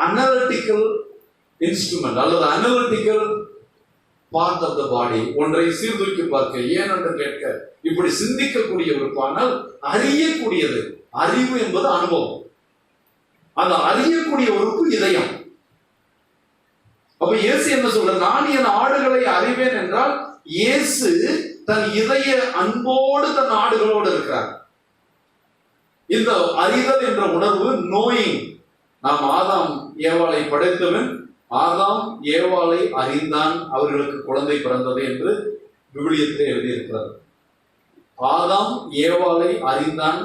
அனலிட்டிக்கல் இன்ஸ்ட்ருமெண்ட் அல்லது அனலிட்டிக்கல் பார்ட் ஆஃப் த பாடி. ஒன்றை சீர்தூக்கி பார்க்க, ஏன் என்று கேட்க, இப்படி சிந்திக்கக்கூடிய உறுப்பு. ஆனால் அறியக்கூடியது, அறிவு என்பது அனுபவம். அந்த அறியக்கூடிய உறுப்பு இதயம். அப்ப இயேசு என்ன சொல்ற, நான் என் ஆடுகளை அறிவேன் என்றால் இயேசு தன் இதய அன்போடு தன் ஆடுகளோடு இருக்கிறார். இந்த அறிதல் என்ற உணர்வு, நோயிங். நாம் ஆதாம் ஏவாளை படைத்தவன், ஆதாம் ஏவாளை அறிந்தான், அவர்களுக்கு குழந்தை பிறந்தது என்று விவிலியத்தில் எழுதியிருக்கிறார். ஆதாம் ஏவாளை அறிந்தான்,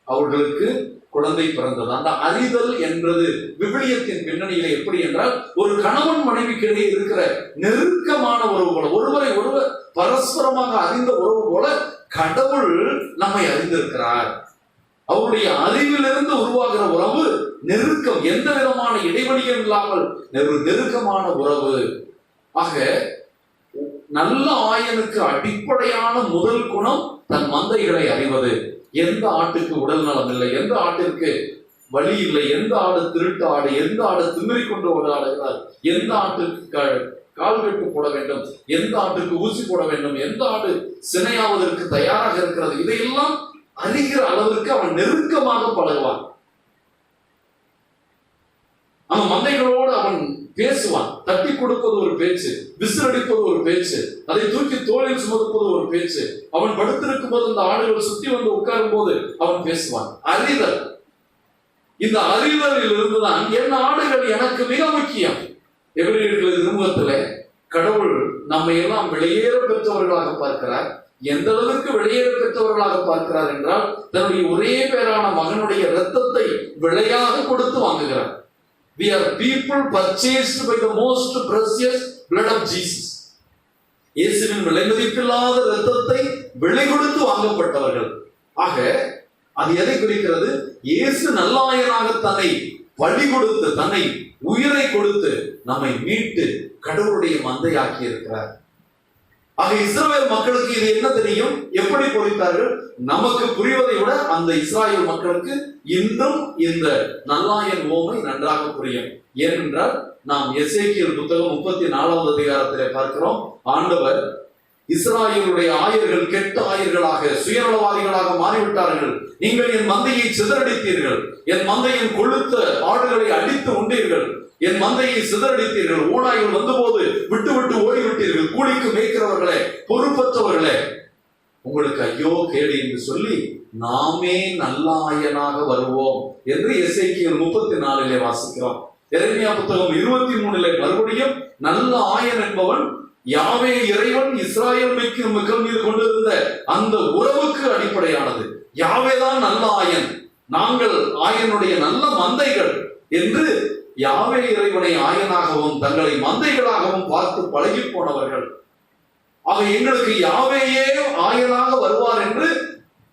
அவர்களுக்கு குழந்தை பிறந்தது. அந்த அறிதல் என்பது விவிலியத்தின் பின்னணியில எப்படி என்றால், ஒரு கணவன் மனைவிக்கிடையே இருக்கிற நெருக்கமான உறவு போல, ஒருவரை ஒருவர் பரஸ்பரமாக அறிந்த உறவு போல கடவுள் நம்மை அறிந்திருக்கிறார். அவருடைய அறிவிலிருந்து உருவாகிற உறவு நெருக்கம், எந்த விதமான இடைவெளியும் இல்லாமல் நெருக்கமான உறவு. ஆக நல்ல ஆயனுக்கு அடிப்படையான முதல் குணம் தன் மந்தைகளை அறிவது. எந்த ஆட்டுக்கு உடல் நலம் இல்லை, எந்த ஆட்டிற்கு வழி இல்லை, எந்த ஆடு திருட்டு ஆடு, எந்த ஆடு திமிரிக் கொண்டு ஆடுகிறார், எந்த ஆட்டுக்கு கால்கட்டு போட வேண்டும், எந்த ஆட்டுக்கு ஊசி போட வேண்டும், எந்த ஆடு சினையாவதற்கு தயாராக இருக்கிறது, இதையெல்லாம் அறிகிற அளவிற்கு அவன் நெருக்கமாக பழகுவான். அவன் மந்தைகளோடு அவன் பேசுவான். தட்டி கொடுப்பது ஒரு பேச்சு, விசிலடிப்பது ஒரு பேச்சு, அதை தூக்கி தோளில் சுமப்பது ஒரு பேச்சு. அவன் படுத்திருக்கும் போது அந்த ஆடுகள் சுத்தி வந்து உட்காரும் போது அவன் பேசுவான். அறிதல். இந்த அறிதலில் இருந்துதான் என் ஆடுகள் எனக்கு மிக முக்கியம். எபிரேயர்கள் திருமுகத்துல கடவுள் நம்மை எல்லாம் வெளியேற பெற்றவர்களாக பார்க்கிறார். எந்த அளவுக்கு வெளியேற பெற்றவர்களாக பார்க்கிறார் என்றால், தன்னுடைய ஒரே பேரான மகனுடைய இரத்தத்தை விலையாக கொடுத்து வாங்குகிறார். We are people purchased by the most precious blood of Jesus. இயேசுவின் விலை மதிப்பில்லாத இரத்தத்தை விலை கொடுத்து வாங்கப்பட்டவர்கள். ஆக அது எதை குறிக்கிறது? இயேசு நல்லாயனாக தன்னை பலி கொடுத்து, தன்னை உயிரை கொடுத்து நம்மை மீட்டு கடவுளுடைய மந்தையாக்கி இருக்கிறார். ஆக இஸ்ரவேல் மக்களுக்கு இது என்ன தெரியும்? எப்படி போதித்தார்கள்? நமக்கு புரிவதை விட அந்த இஸ்ராயேல் மக்களுக்கு இன்னும் இந்த நல்லாயன் ஓமை நன்றாக புரியும். ஏனென்றால் நாம் எசேக்கியேல் புத்தகம் 34வது அதிகாரத்திலே பார்க்கிறோம். ஆண்டவர் இஸ்ராயேலுடைய ஆயர்கள் கெட்ட ஆயர்களாக, சுயநலவாதிகளாக மாறிவிட்டார்கள். நீங்கள் என் மந்தையை சிதறடித்தீர்கள், என் மந்தையின் கொழுத்த ஆடுகளை அடித்து உண்டீர்கள், என் மந்தையை சிதறடித்தீர்கள், ஓநாய்கள் வந்தபோது விட்டு விட்டு ஓடிவிட்டீர்கள், கூலிக்கு மேய்க்கிறவர்களே, பொறுப்பற்றவர்களே, உங்களுக்கு ஐயோ கேடு என்று சொல்லி நாமே நல்ல ஆயனாக வருவோம் என்று எசேக்கியேல் 34 வாசிக்கிறோம். எரேமியா புத்தகம் 23 மறுபடியும் நல்ல ஆயன் என்பவன் யாவே இறைவன் இஸ்ராயேல் மக்கள் மீது கொண்டிருந்த அந்த உறவுக்கு அடிப்படையானது. யாவேதான் நல்ல ஆயன், நாங்கள் ஆயனுடைய நல்ல மந்தைகள் என்று யாவே இறைவனை ஆயனாகவும் தங்களை மந்தைகளாகவும் பார்த்து பழகி போனவர்கள். ஆக எங்களுக்கு யாவேயே ஆயனாக வருவார் என்று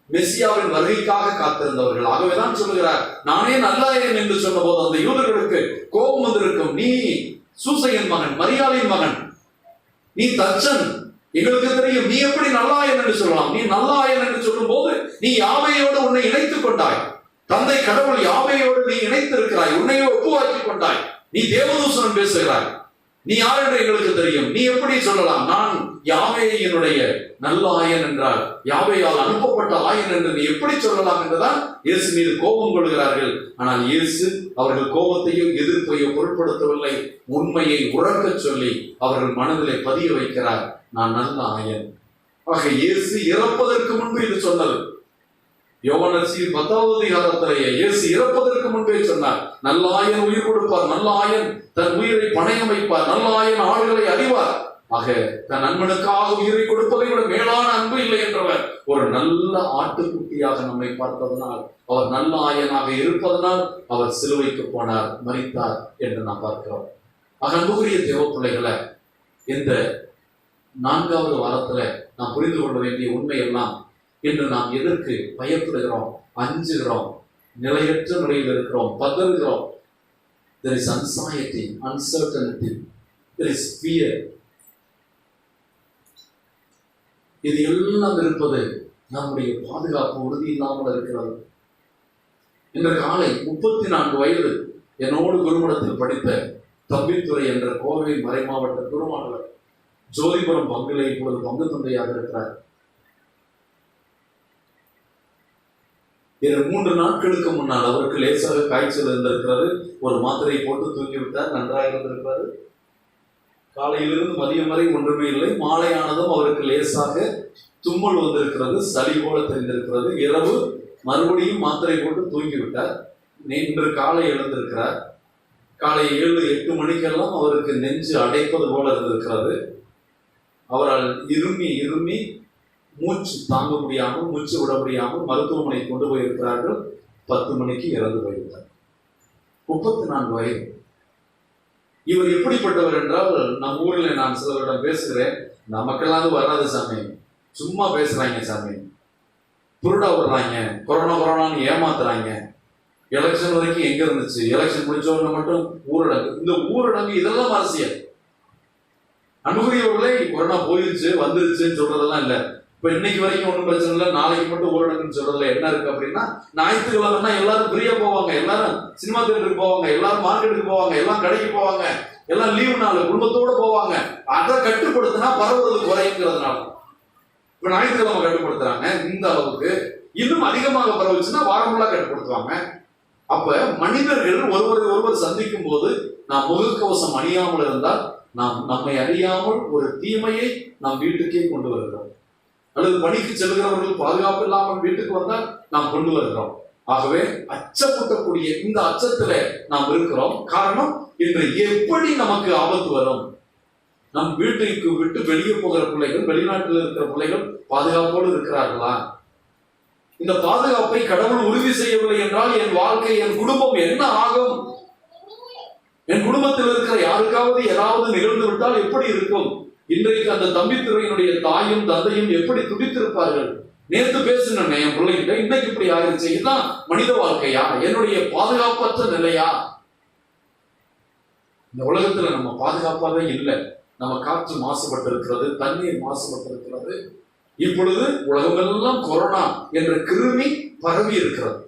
மெசியாவின் வருகைக்காக காத்திருந்தவர்கள். ஆகவேதான் சொல்லுகிறார், நானே நல்லாயன் என்று சொன்ன போது அந்த யூதர்களுக்கு கோபம் வந்திருக்கும். நீ சூசையின் மகன், மரியாளின் மகன், நீ தச்சன், எங்களுக்கு தெரியும், நீ எப்படி நல்லாயன் என்று சொல்லலாம்? நீ நல்லாயன் என்று சொல்லும் போது நீ யாவையோடு உன்னை இணைத்துக் கொண்டாய். தந்தை கடவுள் யாவையோடு நீ இணைத்திருக்கிறாய், உன்னையோ ஒப்புவாக்கி கொண்டாய். நீ தேவதூஷணம் பேசுகிறாய். நீ யார் என்று எங்களுக்கு தெரியும். நீ எப்படி சொல்லலாம் நான் யாவேயினுடைய நல்ல ஆயன் என்றால் யாவேயால் அனுப்பப்பட்ட ஆயன் என்று நீ எப்படி சொல்லலாம் என்றுதான் இயேசு மீது கோபம் கொள்கிறார்கள். ஆனால் இயேசு அவர்கள் கோபத்தையோ எதிர்ப்பையோ பொருட்படுத்தவில்லை. உண்மையை உறக்க சொல்லி அவர்கள் மனதிலே பதிய வைக்கிறார், நான் நல்ல ஆயன். ஆக இயேசு இறப்பதற்கு முன்பு இது சொன்னது. யோவான் 10வது அதிகாரத்திலேயே இயேசு இறப்பதற்கு முன்பே சொன்னார், நல்ல ஆயன் உயிர் கொடுப்பார், நல்ல ஆயன் தன் உயிரை பணயம் வைப்பார், நல்ல ஆயன் ஆடுகளை அறிவார். ஆக தன் நண்பனுக்காக உயிரை கொடுப்பதை விட மேலான அன்பு இல்லை என்றவர் ஒரு நல்ல ஆட்டுக்குட்டியாக நம்மை பார்ப்பதனால், அவர் நல்ல ஆயனாக இருப்பதனால் அவர் சிலுவைக்கு போனார், மரித்தார் என்று நாம் பார்க்கிறோம். ஆக அன்புக்குரிய தேவ பிள்ளைகளை, இந்த 4வது வாரத்துல நாம் புரிந்து கொள்ள வேண்டிய உண்மை எல்லாம், இன்று நாம் எதற்கு பயப்படுகிறோம், அஞ்சுகிறோம், நிலையற்ற நிலையில் இருக்கிறோம், பதறுகிறோம். There is anxiety, uncertainty, there is fear. இது எல்லாம் இருப்பது நம்முடைய பாதுகாப்பு உறுதி இல்லாமல் இருக்கிறது. இன்று காலை 34 வயது என்னோடு குருமடத்தில் படித்த தம்பித்துறை என்ற கோவை மறைமாவட்ட குருமானவர் ஜோதிபுரம் பங்கிலே இப்பொழுது பங்கு தந்தையாக இருக்கிறார். 3 நாட்களுக்கு முன்னால் அவருக்கு லேசாக காய்ச்சல் இருந்திருக்கிறது. ஒரு மாத்திரை போட்டு தூங்கிவிட்டார், நன்றாக இருந்திருக்கிறாரு. காலையிலிருந்து மதியம் வரை ஒன்றுமே இல்லை. மாலையானதும் அவருக்கு லேசாக தும்மல் வந்திருக்கிறது, சளி போல தெரிந்திருக்கிறது. இரவு மறுபடியும் மாத்திரை போட்டு தூங்கிவிட்டார். இன்று காலை எழுந்திருக்கிறார். காலை 7-8 மணிக்கெல்லாம் அவருக்கு நெஞ்சு அடைப்பது போல இருந்திருக்கிறது. அவரால் இருமி மூச்சு தாங்க முடியாமல், மூச்சு விட முடியாமல் மருத்துவமனை கொண்டு போயிருக்கிறார்கள். 10 மணிக்கு இறந்து போயிருந்தார். 34 வயது. இவர் எப்படிப்பட்டவர் என்றால், நம் ஊரில் நான் சிலவரிடம் பேசுகிறேன், நமக்கெல்லாம் வராது சாமி, சும்மா பேசுறாங்க சாமி, புருடா விடுறாங்க, கொரோனான்னு ஏமாத்துறாங்க. எலெக்ஷன் வரைக்கும் எங்க இருந்துச்சு, எலெக்ஷன் முடிச்ச உடனே மட்டும் ஊரடங்கு. இந்த ஊரடங்கு இதெல்லாம் அரசியல். அன்புக்குரியவர்களே, கொரோனா போயிருச்சு வந்துருச்சுன்னு சொல்றதெல்லாம் இல்லை. இப்ப இன்னைக்கு வரைக்கும் ஒன்றும் பிரச்சனை இல்லை, நாளைக்கு மட்டும் ஊரடங்குன்னு சொல்றதுல என்ன இருக்கு அப்படின்னா, ஞாயிற்றுக்கிழமைனா எல்லாரும் ஃப்ரீயா போவாங்க, எல்லாரும் சினிமா தியேட்டருக்கு போவாங்க, எல்லாரும் மார்க்கெட்டுக்கு போவாங்க, எல்லாம் கடைக்கு போவாங்க, எல்லாம் லீவு நாள் குடும்பத்தோட போவாங்க. அதை கட்டுப்படுத்தினா பரவுறது குறைங்கிறதுனால இப்ப ஞாயிற்றுக்கிழமை கட்டுப்படுத்துறாங்க. இந்த அளவுக்கு இன்னும் அதிகமாக பரவுச்சுன்னா வாரமுள்ளா கட்டுப்படுத்துவாங்க. அப்ப மனிதர்கள் ஒருவர் சந்திக்கும் போது நாம் முகக்கவசம் அணியாமல் இருந்தால் நாம் நம்மை அறியாமல் ஒரு தீமையை நாம் வீட்டுக்கே கொண்டு வருகிறோம். அல்லது பணிக்கு செல்கிறவர்கள் பாதுகாப்பு இல்லாமல் வீட்டுக்கு வந்தால் நாம் கொண்டு வருகிறோம். ஆகவே அச்சப்பூட்டக்கூடிய இந்த அச்சத்துல நாம் இருக்கிறோம். காரணம், இன்று எப்படி நமக்கு ஆபத்து வரும், நம் வீட்டுக்கு விட்டு வெளியே போகிற பிள்ளைகள், வெளிநாட்டில் இருக்கிற பிள்ளைகள் பாதுகாப்போடு இருக்கிறார்களா? இந்த பாதுகாப்பை கடவுள் உறுதி செய்யவில்லை என்றால் என் வாழ்க்கை, என் குடும்பம் என்ன ஆகும்? என் குடும்பத்தில் இருக்கிற யாருக்காவது ஏதாவது நிகழ்ந்து விட்டால் எப்படி இருக்கும்? இன்றைக்கு அந்த தம்பித்துறையினுடைய தாயும் தந்தையும் எப்படி துடித்திருப்பார்கள்? நேற்று பேசினேன் என் பிள்ளைகிட்ட, இன்னைக்கு இப்படி ஆயிடுச்சு. இதுதான் மனித வாழ்க்கையா? என்னுடைய பாதுகாப்பற்ற நிலையா? இந்த உலகத்துல நம்ம பாதுகாப்பாவே இல்லை. நம்ம காற்று மாசுபட்டு இருக்கிறது, தண்ணீர் மாசுபட்டு இருக்கிறது. இப்பொழுது உலகமெல்லாம் கொரோனா என்ற கிருமி பரவி இருக்கிறது.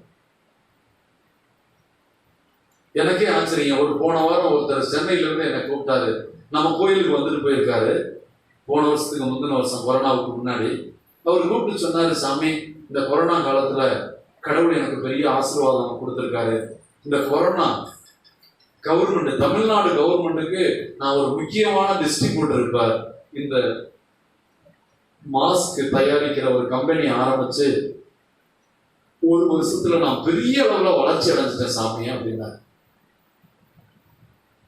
எனக்கே ஆச்சரியம். போன வாரம் ஒருத்தர் சென்னையில இருந்து என்னை கூப்பிட்டாரு. நம்ம கோயிலுக்கு வந்துட்டு போயிருக்காரு. போன வருஷத்துக்கு முந்தின வருஷம் கொரோனாவுக்கு முன்னாடி அவர் கூப்பிட்டு சொன்னாரு, சாமி, இந்த கொரோனா காலத்துல கடவுள் எனக்கு பெரிய ஆசீர்வாதம் கொடுத்திருக்காரு. இந்த கொரோனா கவர்மெண்ட், தமிழ்நாடு கவர்மெண்ட்டுக்கு நான் ஒரு முக்கியமான டிஸ்ட்ரிபியூட்டர் இருப்பார். இந்த மாஸ்க் தயாரிக்கிற ஒரு கம்பெனி ஆரம்பிச்சு 1 வருஷத்துல நான் பெரிய அளவுல வளர்ச்சி அடைஞ்சிட்டேன் சாமி அப்படின்னா.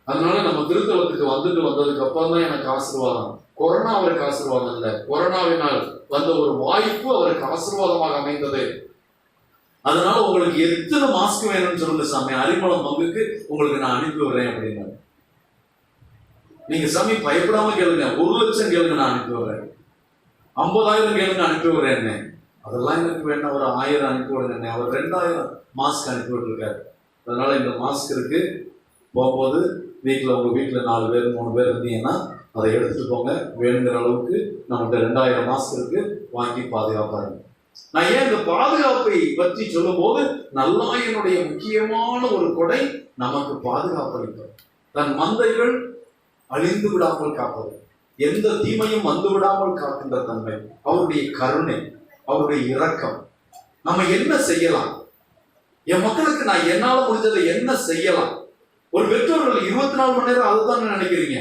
அதனால நம்ம திருத்தலத்துக்கு வந்ததுக்கு அப்புறம் தான் எனக்கு ஆசீர்வாதம். கொரோனா அவருக்கு ஆசீர்வாதம் இல்லை, கொரோனாவினால் வந்த ஒரு வாய்ப்பு அவருக்கு ஆசீர்வாதமாக அமைந்தது. அதனால உங்களுக்கு எத்தனை மாஸ்க் வேணும்னு சொல்லுங்க சாமி, அரிமளம் பங்குக்கு உங்களுக்கு நான் அனுப்பி விடுறேன் அப்படின்னா. நீங்க சாமி பயப்படாம கேளுங்க, 1 லட்சம் கேளுங்க, நான் அனுப்பி விடுறேன். 50,000 கேளுங்க, அனுப்பி விடுறேன். அதெல்லாம் எனக்கு வேண்டாம், ஒரு 1000 அனுப்பி விடுங்க. அவர் 2000 மாஸ்க் அனுப்பி விட்டுருக்காரு. அதனால இந்த மாஸ்க் இருக்கு. போகும்போது உங்க வீட்டுல 4 பேர் 3 பேர் இருந்தீங்கன்னா அதை எடுத்துட்டு போங்க. வேணுங்கிற அளவுக்கு நம்மகிட்ட 2000 மாஸ்க் இருக்கு, வாங்கி பாதுகாப்பாரு. நான் ஏன் இந்த பாதுகாப்பை பற்றி சொல்லும் போது, நல்லாயனுடைய முக்கியமான ஒரு கொடை நமக்கு பாதுகாப்பளிப்பது, தன் மந்தைகள் அழிந்து விடாமல் காப்பது, எந்த தீமையும் வந்து விடாமல் காக்கின்ற தன்மை, அவருடைய கருணை, அவருடைய இரக்கம். நம்ம என்ன செய்யலாம்? என் மக்களுக்கு நான் என்னால முடிஞ்சதை என்ன செய்யலாம்? ஒரு பெற்றோர்கள் 24 மணி நேரம் அதுதான் நினைக்கிறீங்க.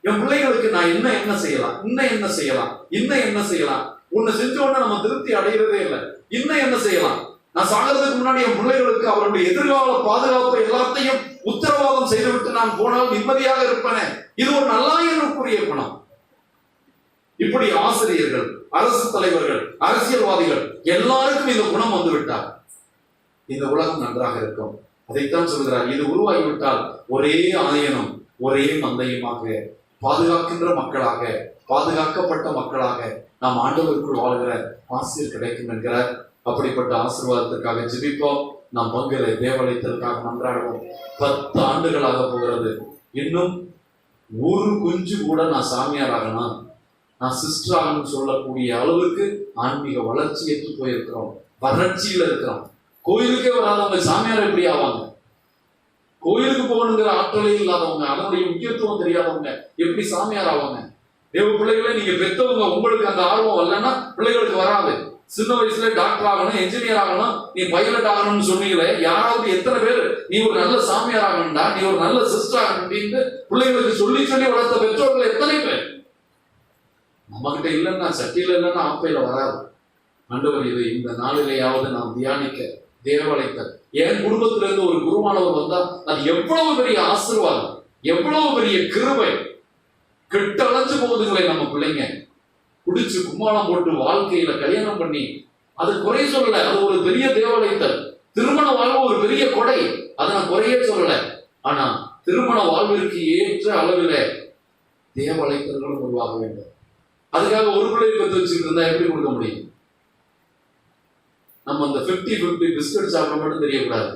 என் பிள்ளைகளுக்கு நான் என்ன செய்யலாம், இன்னும் என்ன செய்யலாம். ஒண்ணு செஞ்ச உடனே நம்ம திருப்தி அடைகிறதே இல்லை. இன்னும் என்ன செய்யலாம்? நான் சாகிறதுக்கு முன்னாடி என் பிள்ளைகளுக்கு அவருடைய எதிர்கால பாதுகாப்பு எல்லாத்தையும் உத்தரவாதம் செய்துவிட்டு நான் போனால் நிம்மதியாக இருப்பேனே. இது ஒரு நல்லாயனுக்குரிய குணம். இப்படி ஆசிரியர்கள், அரசு தலைவர்கள், அரசியல்வாதிகள் எல்லாருக்கும் இந்த குணம் வந்து விட்டார், இந்த உலகம் நன்றாக இருக்கும். அதைத்தான் சொல்கிறார், இது உருவாகிவிட்டால் ஒரே ஆயனம் ஒரே மந்தையுமாக பாதுகாக்கின்ற மக்களாக, பாதுகாக்கப்பட்ட மக்களாக நாம் ஆண்டவருக்குள் வாழ்கிற ஆசிரியர் கிடைக்கும் என்கிறார். அப்படிப்பட்ட ஆசீர்வாதத்திற்காக ஜெபிப்போம். நாம் பங்குல தேவாலயத்திற்காக மன்றாடுவோம். 10 ஆண்டுகளாக போகிறது. இன்னும் ஒரு குஞ்சு கூட நான் சாமியார் ஆகணும், நான் சிஸ்டர் ஆகணும்னு சொல்லக்கூடிய அளவுக்கு ஆன்மீக வளர்ச்சியற்று போயிருக்கிறோம், வறட்சியில இருக்கிறோம். கோயிலுக்கே வராதவங்க சாமியார் எப்படி ஆவாங்க? கோயிலுக்கு போகணுங்கிற ஆற்றலே இல்லாதவங்க, அதனுடைய முக்கியத்துவம் தெரியாதவங்க எப்படி சாமியார் ஆவாங்க? தேவ பிள்ளைகளை நீங்க பெற்றவங்க, உங்களுக்கு அந்த ஆர்வம் வரலன்னா பிள்ளைகளுக்கு வராது. சின்ன வயசுல டாக்டர் ஆகணும், என்ஜினியர் ஆகணும், நீ பைலட் ஆகணும்னு சொன்னீங்களே, யாராவது எத்தனை பேர் நீ ஒரு நல்ல சாமியார் ஆகணும்டா, நீ ஒரு நல்ல சிஸ்டர் ஆகணும் அப்படின்னு பிள்ளைகளுக்கு சொல்லி சொல்லி வளர்த்த பெற்றோர்கள் எத்தனை பேர்? நம்ம கிட்ட இல்லைன்னா, சட்டியில இல்லைன்னா ஆப்பையில வராது. ஆண்டவர் இது இந்த நாளிலேயாவது நாம் தியானிக்க தேவாலயத்தை, என் குடும்பத்துல இருந்து ஒரு குருவானவர் வந்தா அது எவ்வளவு பெரிய ஆசீர்வாதம், எவ்வளவு பெரிய கிருபை. கெட்டழைச்சு போகுதுங்களே நம்ம பிள்ளைங்க, குடிச்சு கும்மாளம் போட்டு வாழ்க்கையில கல்யாணம் பண்ணி, அது குறை சொல்லல, அது ஒரு பெரிய தேவாலயத்தல். திருமண வாழ்வு ஒரு பெரிய கொடை, அதை நான் குறையே சொல்லல. ஆனா திருமண வாழ்விற்கு ஏற்ற அளவில தேவாலயத்தர்களும் உருவாக வேண்டும். அதுக்காக ஒரு பிள்ளையை பத்தி வச்சுக்கிட்டு இருந்தா எப்படி கொடுக்க முடியும்? நம்ம அந்த 50-50 பிஸ்கட் சாப்பிட மட்டும் தெரியக்கூடாது,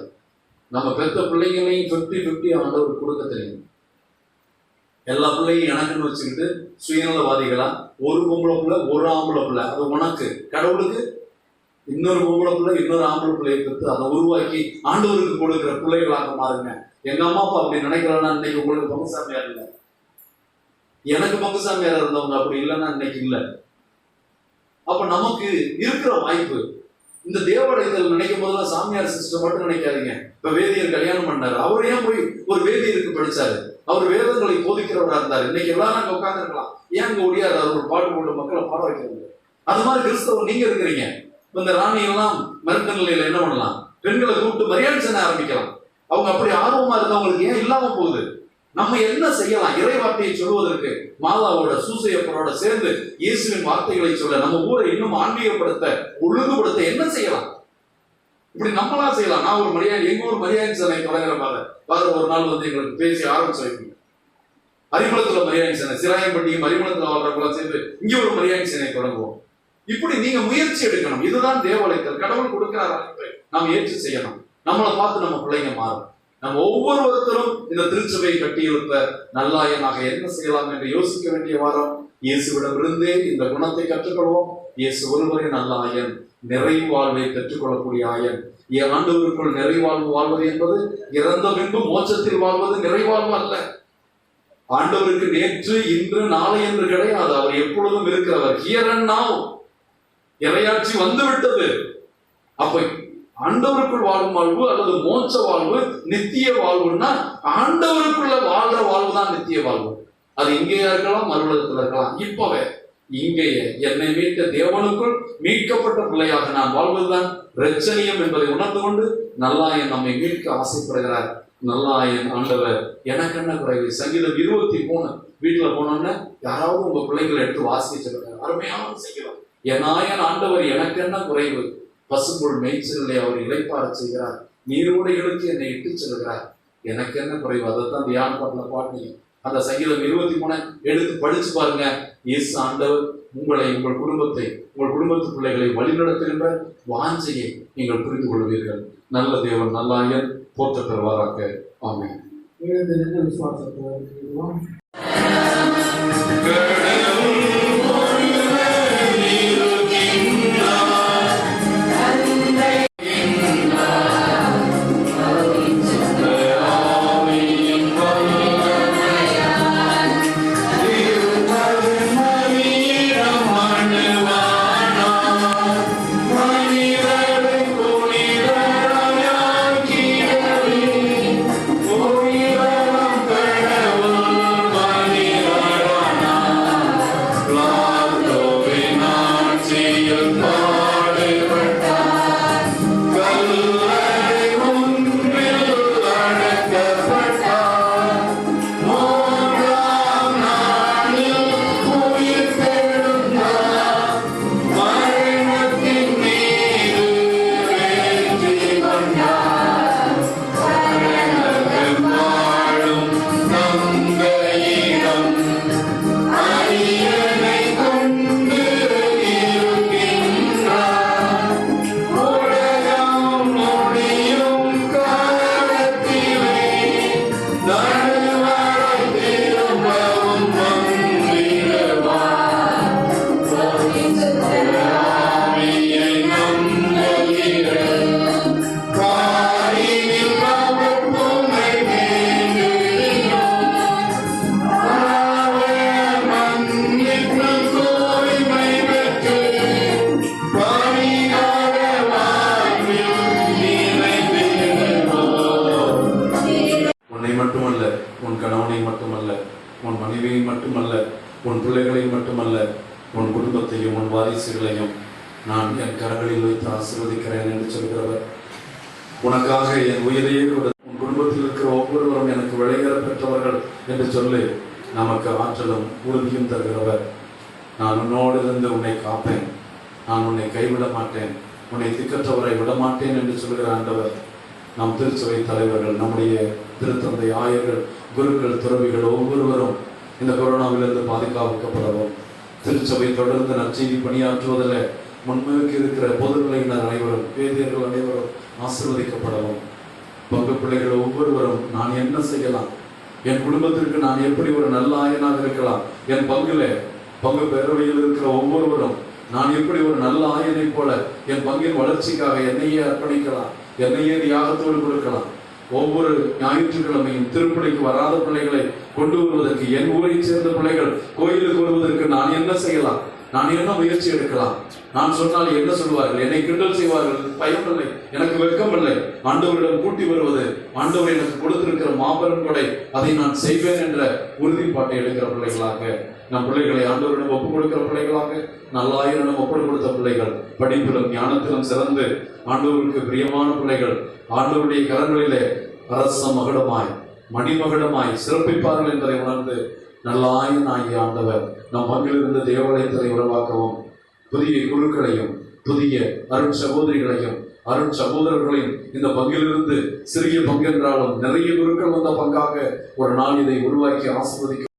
நம்ம பெத்த பிள்ளைங்களையும் 50-50 ஆண்டவர் கொடுக்க தெரியும். எல்லா பிள்ளையும் எனக்குன்னு வச்சுக்கிட்டு சுயநலவாதிகளா, ஒரு பொம்பளை பிள்ளை ஒரு ஆம்பளை பிள்ளை, அது உனக்கு, கடவுளுக்கு இன்னொரு பொம்பளை பிள்ளை இன்னொரு ஆம்பளை பிள்ளையை பெற்று அதை உருவாக்கி ஆண்டவருக்கு கொடுக்கிற பிள்ளைகளாக மாறுங்க. எங்க அம்மா அப்பா அப்படி நினைக்கிறேன்னா இன்னைக்கு உங்களுக்கு பங்குசாமியார் இல்லை, எனக்கு பங்குசாமியார் இருந்தவங்க அப்படி இல்லைன்னா இன்னைக்கு இல்லை. அப்ப நமக்கு இருக்கிற வாய்ப்பு, இந்த தேவாலயத்தில் நினைக்கும் போதெல்லாம் சாமியார் சிஸ்டம் மட்டும் நினைக்காதீங்க. இப்ப வேதியர் கல்யாணம் பண்ணாரு, அவர் ஏன் போய் ஒரு வேதியருக்கு படிச்சாரு? அவர் வேதங்களை போதிக்கிறவராக இருந்தார். இன்னைக்கு எல்லாரும் அங்க உட்கார்ந்து இருக்கலாம், ஏன் அங்க ஒடியாரு? அவர் ஒரு பாட்டு போட்டு மக்களை பாட வைக்கிறது. அது மாதிரி கிறிஸ்தவர் நீங்க இருக்கிறீங்க. இந்த ராணி எல்லாம் மருந்த நிலையில என்ன பண்ணலாம்? பெண்களை கூப்பிட்டு மரியாதை செய்ய ஆரம்பிக்கலாம். அவங்க அப்படி ஆர்வமா இருந்தவங்களுக்கு ஏன் இல்லாம போகுது? நம்ம என்ன செய்யலாம்? இறை வார்த்தையை சொல்வதற்கு மாதாவோட சூசையப்பரோட சேர்ந்து இயேசுவின் வார்த்தைகளை சொல்ல, நம்ம ஊரை இன்னும் ஆன்மீகப்படுத்த, ஒழுங்குபடுத்த என்ன செய்யலாம்? இப்படி நம்மளா செய்யலாம். நான் ஒரு மரியாதை, எங்க ஊர் மரியாதை சேனை தொடங்குற மாதிரி ஒரு நாள் வந்து எங்களுக்கு பேசி ஆரம்பிச்சு வைக்கணும். அரிமளத்துல மரியாதை சேனை, சிராயம்பட்டியும் அரிமளத்துல வாழ்றவங்களாம் சேர்ந்து இங்க ஒரு மரியாதை சேனை தொடங்குவோம். இப்படி நீங்க முயற்சி எடுக்கணும். இதுதான் தேவாலயத்தில் கடவுள் கொடுக்கிற அழைப்பை நாம் ஏற்று செய்யணும். நம்மளை பார்த்து நம்ம பிள்ளைங்க மாறும். நம்ம ஒவ்வொருத்தரும் இந்த திருச்சபையை கட்டியெழுப்ப நல்லாயனாக என்ன செய்யலாம் என்று யோசிக்க வேண்டிய வாரம். இயேசுவிடமிருந்தே இந்த குணத்தை கற்றுக்கொள்வோம். இயேசு ஒருவரே நல்ல ஆயன், நிறைவாழ்வை பெற்றுக்கொள்ளக்கூடிய ஆயன். ஆண்டவருக்குள் நிறைவாழ்வு வாழ்வது என்பது இறந்த பின்பு மோட்சத்தில் வாழ்வது நிறைவாழ்வு அல்ல. ஆண்டவருக்கு நேற்று இன்று நாளை என்று கிடையாது. அவர் எப்பொழுதும் இருக்கிறவர். Here and now. இறையாட்சி வந்து விட்டது. அப்ப ஆண்டவருக்குள் வாழும் வாழ்வு அல்லது மோட்ச வாழ்வு, நித்திய வாழ்வுன்னா ஆண்டவருக்குள்ள வாழ்ற வாழ்வு தான் நித்திய வாழ்வு. அது இங்கேயா இருக்கலாம், மறுபடியத்துல இருக்கலாம். இப்பவே இங்கேயே என்னை மீட்ட தேவனுக்குள் மீட்கப்பட்ட பிள்ளையாக நான் வாழ்வதுதான் இரட்சணியம் என்பதை உணர்ந்து கொண்டு நல்லாயன் நம்மை மீட்க ஆசைப்படுகிறார். நல்லாயன் ஆண்டவர் எனக்கு என்ன குறைவு. சங்கீதம் 23 வீட்டுல போனோம்னா யாராவது உங்க பிள்ளைங்களை எடுத்து வாசிச்சிருக்காங்க, அருமையான செய்யலாம். என் ஆயன் ஆண்டவர் எனக்கு என்ன குறைவு. பசும்புல் மேய்ச்சலை அவர் இளைப்பாற செய்கிறார், நீரோடைகளுக்கு என்னை இட்டு செல்கிறார். எனக்கு என்ன குறைவு. அதைத்தான் தியான பாட்டுல பாட்டு. அந்த சங்கீதம் 23 எடுத்து படிச்சு பாருங்க. இயேசு ஆண்டவர் உங்களை, உங்கள் குடும்பத்தை, உங்கள் குடும்பத்து பிள்ளைகளை வழிநடத்துகின்ற வாஞ்சையை நீங்கள் புரிந்து கொள்வீர்கள். நல்ல தேவன் நல்லாயன் போற்ற பெறுவாராக. ஆமென். பிள்ளைகளையும் மட்டுமல்ல, உன் குடும்பத்தையும் உன் வாரிசுகளையும் நான் என் கரங்களில் வைத்து ஆசீர்வதிக்கிறேன் என்று சொல்கிறவர். உனக்காக என் உயிரையே கொடு, உன் குடும்பத்தில் இருக்கிற ஒவ்வொருவரும் எனக்கு விளையாட பெற்றவர்கள் என்று சொல்லி நமக்கு ஆற்றலும் உறுதியும் தருகிறவர். நான் உன்னோடு இருந்து உன்னை காப்பேன், நான் உன்னை கைவிட மாட்டேன், உன்னை திக்கற்றவரை விடமாட்டேன் என்று சொல்கிற ஆண்டவர். நம் திருச்சபை தலைவர்கள், நம்முடைய திருத்தந்தை ஆயர்கள், குருக்கள், துறவிகள் ஒவ்வொருவரும் இந்த கொரோனாவிலிருந்து பாதுகாக்கப்படவும், திருச்சபை தொடர்ந்து நற்செய்தி பணியாற்றுவதில் முன்னுக்கு இருக்கிற பொதுநிலையினர் அனைவரும், பேதியர்கள் அனைவரும் ஆசீர்வதிக்கப்படவும், பங்கு பிள்ளைகள் ஒவ்வொருவரும் நான் என்ன செய்யலாம், என் குடும்பத்திற்கு நான் எப்படி ஒரு நல்ல ஆயனாக இருக்கலாம், என் பங்கு பேரவையில் இருக்கிற ஒவ்வொருவரும் நான் எப்படி ஒரு நல்ல ஆயனை போல என் பங்கின் வளர்ச்சிக்காக என்னையே அர்ப்பணிக்கலாம், என்னையே தியாகத்தோடு கொடுக்கலாம். ஒவ்வொரு ஞாயிற்றுக்கிழமையும் திருப்பலிக்கு வராத பிள்ளைகளை கொண்டு வருவதற்கு, என் ஊரை சேர்ந்த பிள்ளைகள் கோயிலுக்கு வருவதற்கு நான் என்ன செய்யலாம், நான் என்ன முயற்சி எடுக்கலாம். நான் சொன்னால் என்ன சொல்வார்கள், என்னை கிண்டல் செய்வார்கள், பயமில்லை, எனக்கு வெட்கமில்லை. ஆண்டவரிடம் கூட்டி வருவது ஆண்டவர் எனக்கு கொடுத்திருக்கிற மாபெரும் கொடை, அதை நான் செய்வேன் என்ற உறுதிப்பாட்டை எடுக்கிற பிள்ளைகளாக, நம் பிள்ளைகளை ஆண்டவரிடம் ஒப்புக் கொடுக்கிற பிள்ளைகளாக, நல்லாயிரம் ஒப்புக் கொடுத்த பிள்ளைகள், படிப்பிலும் ஞானத்திலும் சிறந்து ஆண்டவருக்கு பிரியமான பிள்ளைகள், ஆண்டவருடைய கரங்களிலே அரச மகுடமாய் மணிமகுடமாய் சிறப்பிப்பார்கள் என்பதை உணர்ந்து நல்லாயின் ஆகிய ஆண்டவர் நம் பங்கிலிருந்து தேவாலயத்தை உருவாக்கவும், புதிய குருக்களையும் புதிய அருட்சகோதரிகளையும் அருட்சகோதரர்களையும் இந்த பங்கிலிருந்து சிறிய பங்கென்றாலும் நிறைய குருக்கள் வந்த பங்காக ஒரு நாள் இதை உருவாக்கி ஆசீர்வதிக்க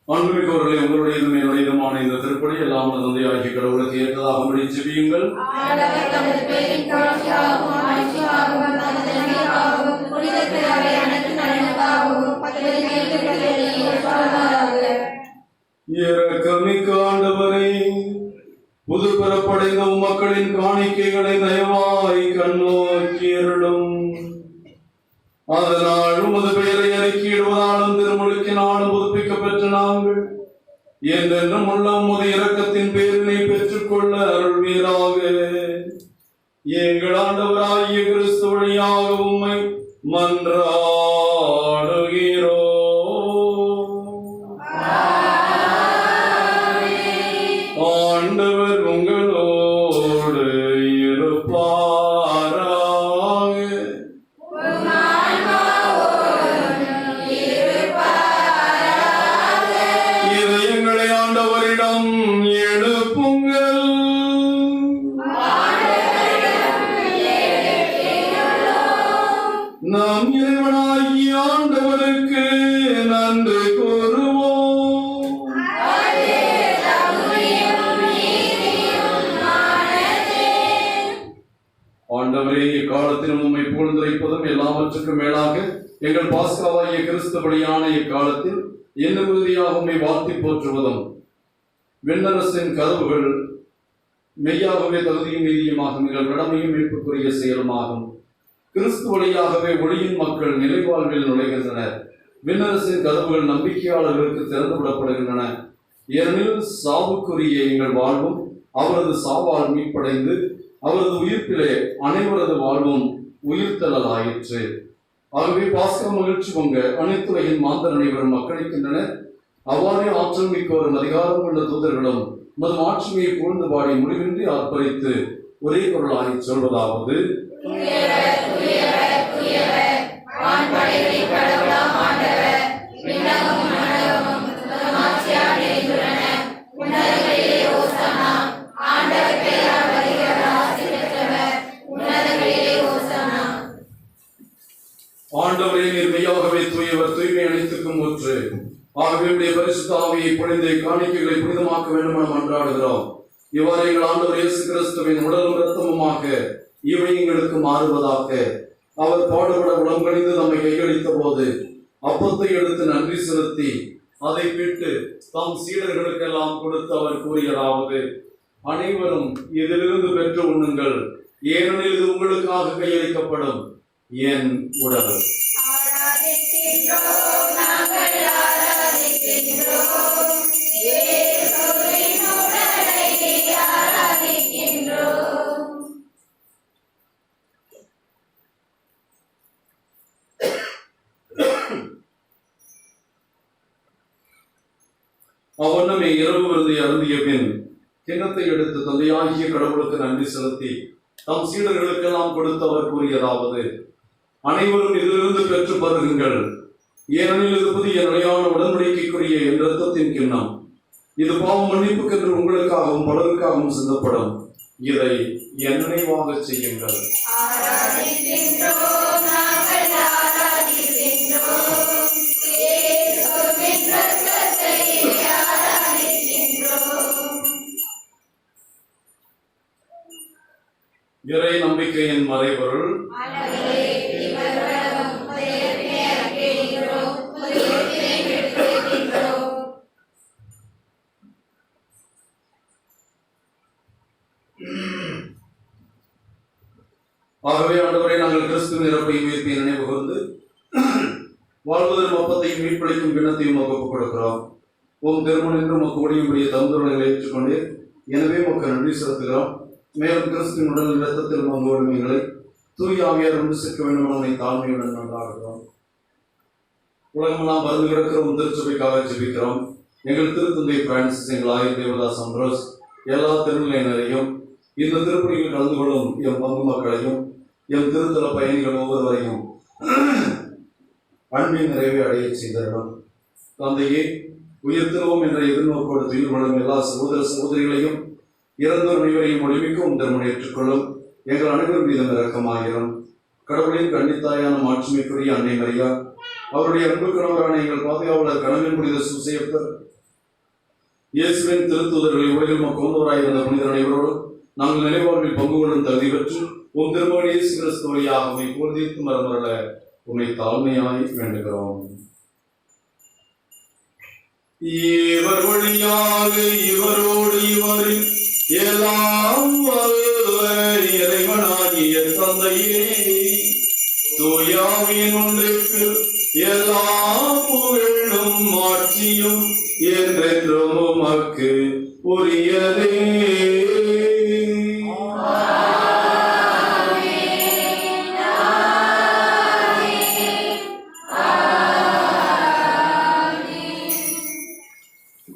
அன்புமிக்கவர்களே, உங்களுடையதும் என்னுடையதுமான இந்த திருப்பலி எல்லாம் தந்தையாகிய கடவுளுக்கு ஏற்றதாக மொழி ஜெபியுங்கள். இரக்கமிக்க ஆண்டவரே, புது பிறப்படைந்த மக்களின் காணிக்கைகளை தயவாய் கண்ணோக்கி அருளும். அதனால் உமது பெயரை அறிக்கையிடுவதாலும் திருமுழுக்கினாலும் புதுப்பிக்க பெற்ற நாங்கள் என்றென்றும் உள்ள உமது இரக்கத்தின் பேரினை பெற்றுக்கொள்ள அருள்வீராக. எங்கள் ஆண்டவராகிய கிறிஸ்து வழியாக உம்மை மன்றாடுகிறோம். எல்லாவற்றுக்கும் மேலாக எங்கள் பாஸ்காவாகிய கிறிஸ்து பலியான இக்காலத்தில் என்ன உறுதியாக உம்மை வாழ்த்தி போற்றுவதும் விண்ணரசின் கதவுகள் மெய்யாகவே தகுதியும் நீதியுமாகும் எங்கள் கடமையும் மீட்புக்குரிய செயலுமாகும். கிறிஸ்து வழியாகவே ஒளியின் மக்கள் நிலைவாழ்வில் நுழைகின்றனர். விண்ணரசின் கதவுகள் நம்பிக்கையாளர்களுக்கு திறந்து விடப்படுகின்றன. ஏனெனில் சாவுக்குரிய எங்கள் வாழ்வும் அவரது சாவால் மீட்படைந்து அவரது உயிர்ப்பிலே அனைவரது வாழ்வும் உயிர்த்தலாயிற்று. ஆகவே பாஸ்கா மகிழ்ச்சி பொங்க அனைத்துலகின் மாந்தர் அனைவரும் மக்களிக்கின்றனர். அவ்வாறே ஆற்றல் மிக்கோரும் அதிகாரம் கொண்ட தூதர்களும் மது ஆட்சியை புகழ்ந்து பாடி முடிவின்றி ஆர்ப்பரித்து ஒரே குரலாய் சொல்வதாவது: ஆண்டவரே, நீர் மெய்யாகவே தூயவர், தூய்மை அனைத்துக்கும் ஊற்று. ஆகவே உடைய பரிசுத்த ஆவியை பொழிந்து காணிக்கைகளை புனிதமாக்க வேண்டும் என மன்றாடுகிறோம். இவ்வாறு எங்கள் ஆண்டவர் இயேசு கிறிஸ்துவின் உடலும் இரத்தமுமாக இவை எங்களுக்கு மாறுவதாக. அவர் பாடுபட உளம் கணிந்து நம்மை கையளித்த போது அப்பத்தை எடுத்து நன்றி செலுத்தி அதை பிட்டு தம் சீடர்களுக்கெல்லாம் கொடுத்து அவர் கூறியதாவது: அனைவரும் இதிலிருந்து பெற்று உண்ணுங்கள், ஏனெனில் இது உங்களுக்காக கையளிக்கப்படும் என் உடல். அவ்வண்ணமே இரவு விருந்தை அருந்திய பின் கிண்ணத்தை எடுத்து தந்தையாகிய கடவுளுக்கு நன்றி செலுத்தி தம் சீடர்களுக்கெல்லாம் கொடுத்தவர் கூறியதாவது: அனைவரும் இதிலிருந்து பெற்று பருகுங்கள், ஏனெனில் இது புதிய நிலையான உடன்படிக்கைக்குரிய என் இரத்தத்தின் கிண்ணம். இது பாவ மன்னிப்புக்கென்று உங்களுக்காகவும் பலருக்காகவும் சிந்தப்படும். இதை என் நினைவாக செய்யுங்கள். இறை நம்பிக்கையின் மறைபொருள். ஆகவே ஆண்டவரை, நாங்கள் கிறிஸ்துவின் இறப்பையும் உயிர்ப்பையும் நினைவு கூர்ந்து வாழ்வதன் அப்பத்தையும் மீட்பளிக்கும் கிண்ணத்தையும் ஒப்புக் கொடுக்கிறோம். உம் திருமணம் என்று உமக்கு ஒளியும்படிய தந்துரைகளை ஏற்றுக்கொண்டு எனவே உமக்கு நன்றி செலுத்துகிறோம். மேலும் கிறிஸ்துவின் உடல் இரத்தத்தில் பங்கு உரிமைகளை தூய ஆவியார் ஒன்று சேர்க்க வேண்டும் என தாழ்மையுடன் நன்றாடுகிறோம். உலகமெல்லாம் பறந்து கிடக்கிற உம் திருச்சபைக்காக ஜெபிக்கிறோம். எங்கள் திருத்தந்தை பிரான்சிஸ், எங்கள் ஆயர் தேவதாஸ் அம்ப்ரோஸ், எல்லா திருநிலையினரையும் இந்த திருப்பணியில் கலந்து கொள்ளும் எம் பங்கு மக்களையும் எம் திருத்தல பயணிகள் ஒவ்வொருவரையும் அன்பின் நிறைவை அடைய செய்தரும். தந்தையே, உயிர் திருவோம் என்ற எதிர்நோக்கோடு துயில் கொள்ளும் எல்லா சகோதர சகோதரிகளையும் இறந்தோர் அனைவரையும் ஒளிமிக்க உம் திருமணம் ஏற்றுக்கொள்ளும். எங்கள் அனைவரும் மீதும் இரக்கமாயிரும். கடவுளின் கன்னித்தாயான மாட்சிமைக்குரிய அன்னை மரியா, அவருடைய அன்பு கணவரான எங்கள் பாதுகாவலர் கணவன் புனித சூசையப்பர், இயேசுவின் திருத்தூதர்களை உலகில் கொண்டவராயிருந்த புனிதர் அனைவரோடும் நாங்கள் நினைவாழ்வில் பங்கு கொள்ளும் தகுதி பெற்று உம் திருமணம் இயேசு கிறிஸ்து வழியாக உம்மை பூர்த்தித்து மரமரல உம்மை தாழ்மையாய் வேண்டுகிறோம். இவர் வழியாக இவரோடு இவரில் எல்லாம் இறைவனாகிய தந்தையே, தூயாவின் ஒன்றிற்கு எல்லா புகழும் ஆட்சியும் என்றென்றும் உமக்கு உரியதே.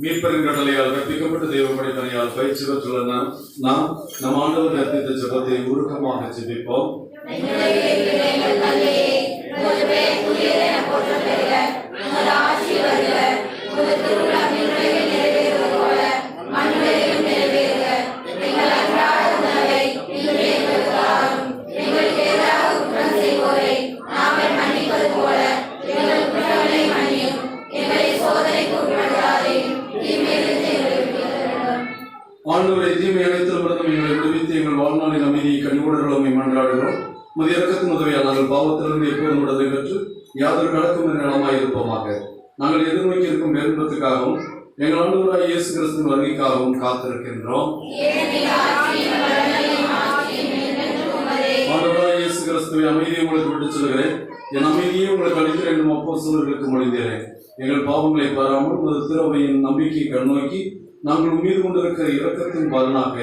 மீட்பெருங்கடலையால் கற்பிக்கப்பட்டு தெய்வப்படி தனியால் பயிற்சி பெற்றுள்ள நாம் நம் ஆண்டவர் கற்பித்த ஜெபத்தை உருக்கமாக ஜெபிப்போம். ஆண்டவரை தீமை அனைத்திலும் எங்களை விடுவித்து எங்கள் வாழ்நாளின் அமைதியை கனிவுடர்களும் மன்றாடுகிறோம். உமது இரக்கத்தின் உதவியால் நாங்கள் பாவத்திலிருந்து எப்போதும் விடுதலை நடக்கும் என்ற நலமாய் இருப்போமாக. நாங்கள் எதிர்நோக்கி இருக்கும் பேருந்தத்துக்காகவும் எங்கள் ஆண்டவராய் இயேசு கிறிஸ்துவின் வருகைக்காகவும் காத்திருக்கின்றோம். ஆண்டவராய் இயேசு கிறிஸ்துவை அமைதியை உங்களுக்கு விட்டுச் சொல்கிறேன், என் அமைதியை உங்களுக்கு அளிக்கிறேன் என்னும் அப்போஸ்தலர்களுக்கு மொழிந்தேன். எங்கள் பாவங்களை பாராமல் உமது திருவையின் நம்பிக்கை கண்ணோக்கி நாங்கள் மீது கொண்டிருக்கிற இரக்கத்தின் பலனாக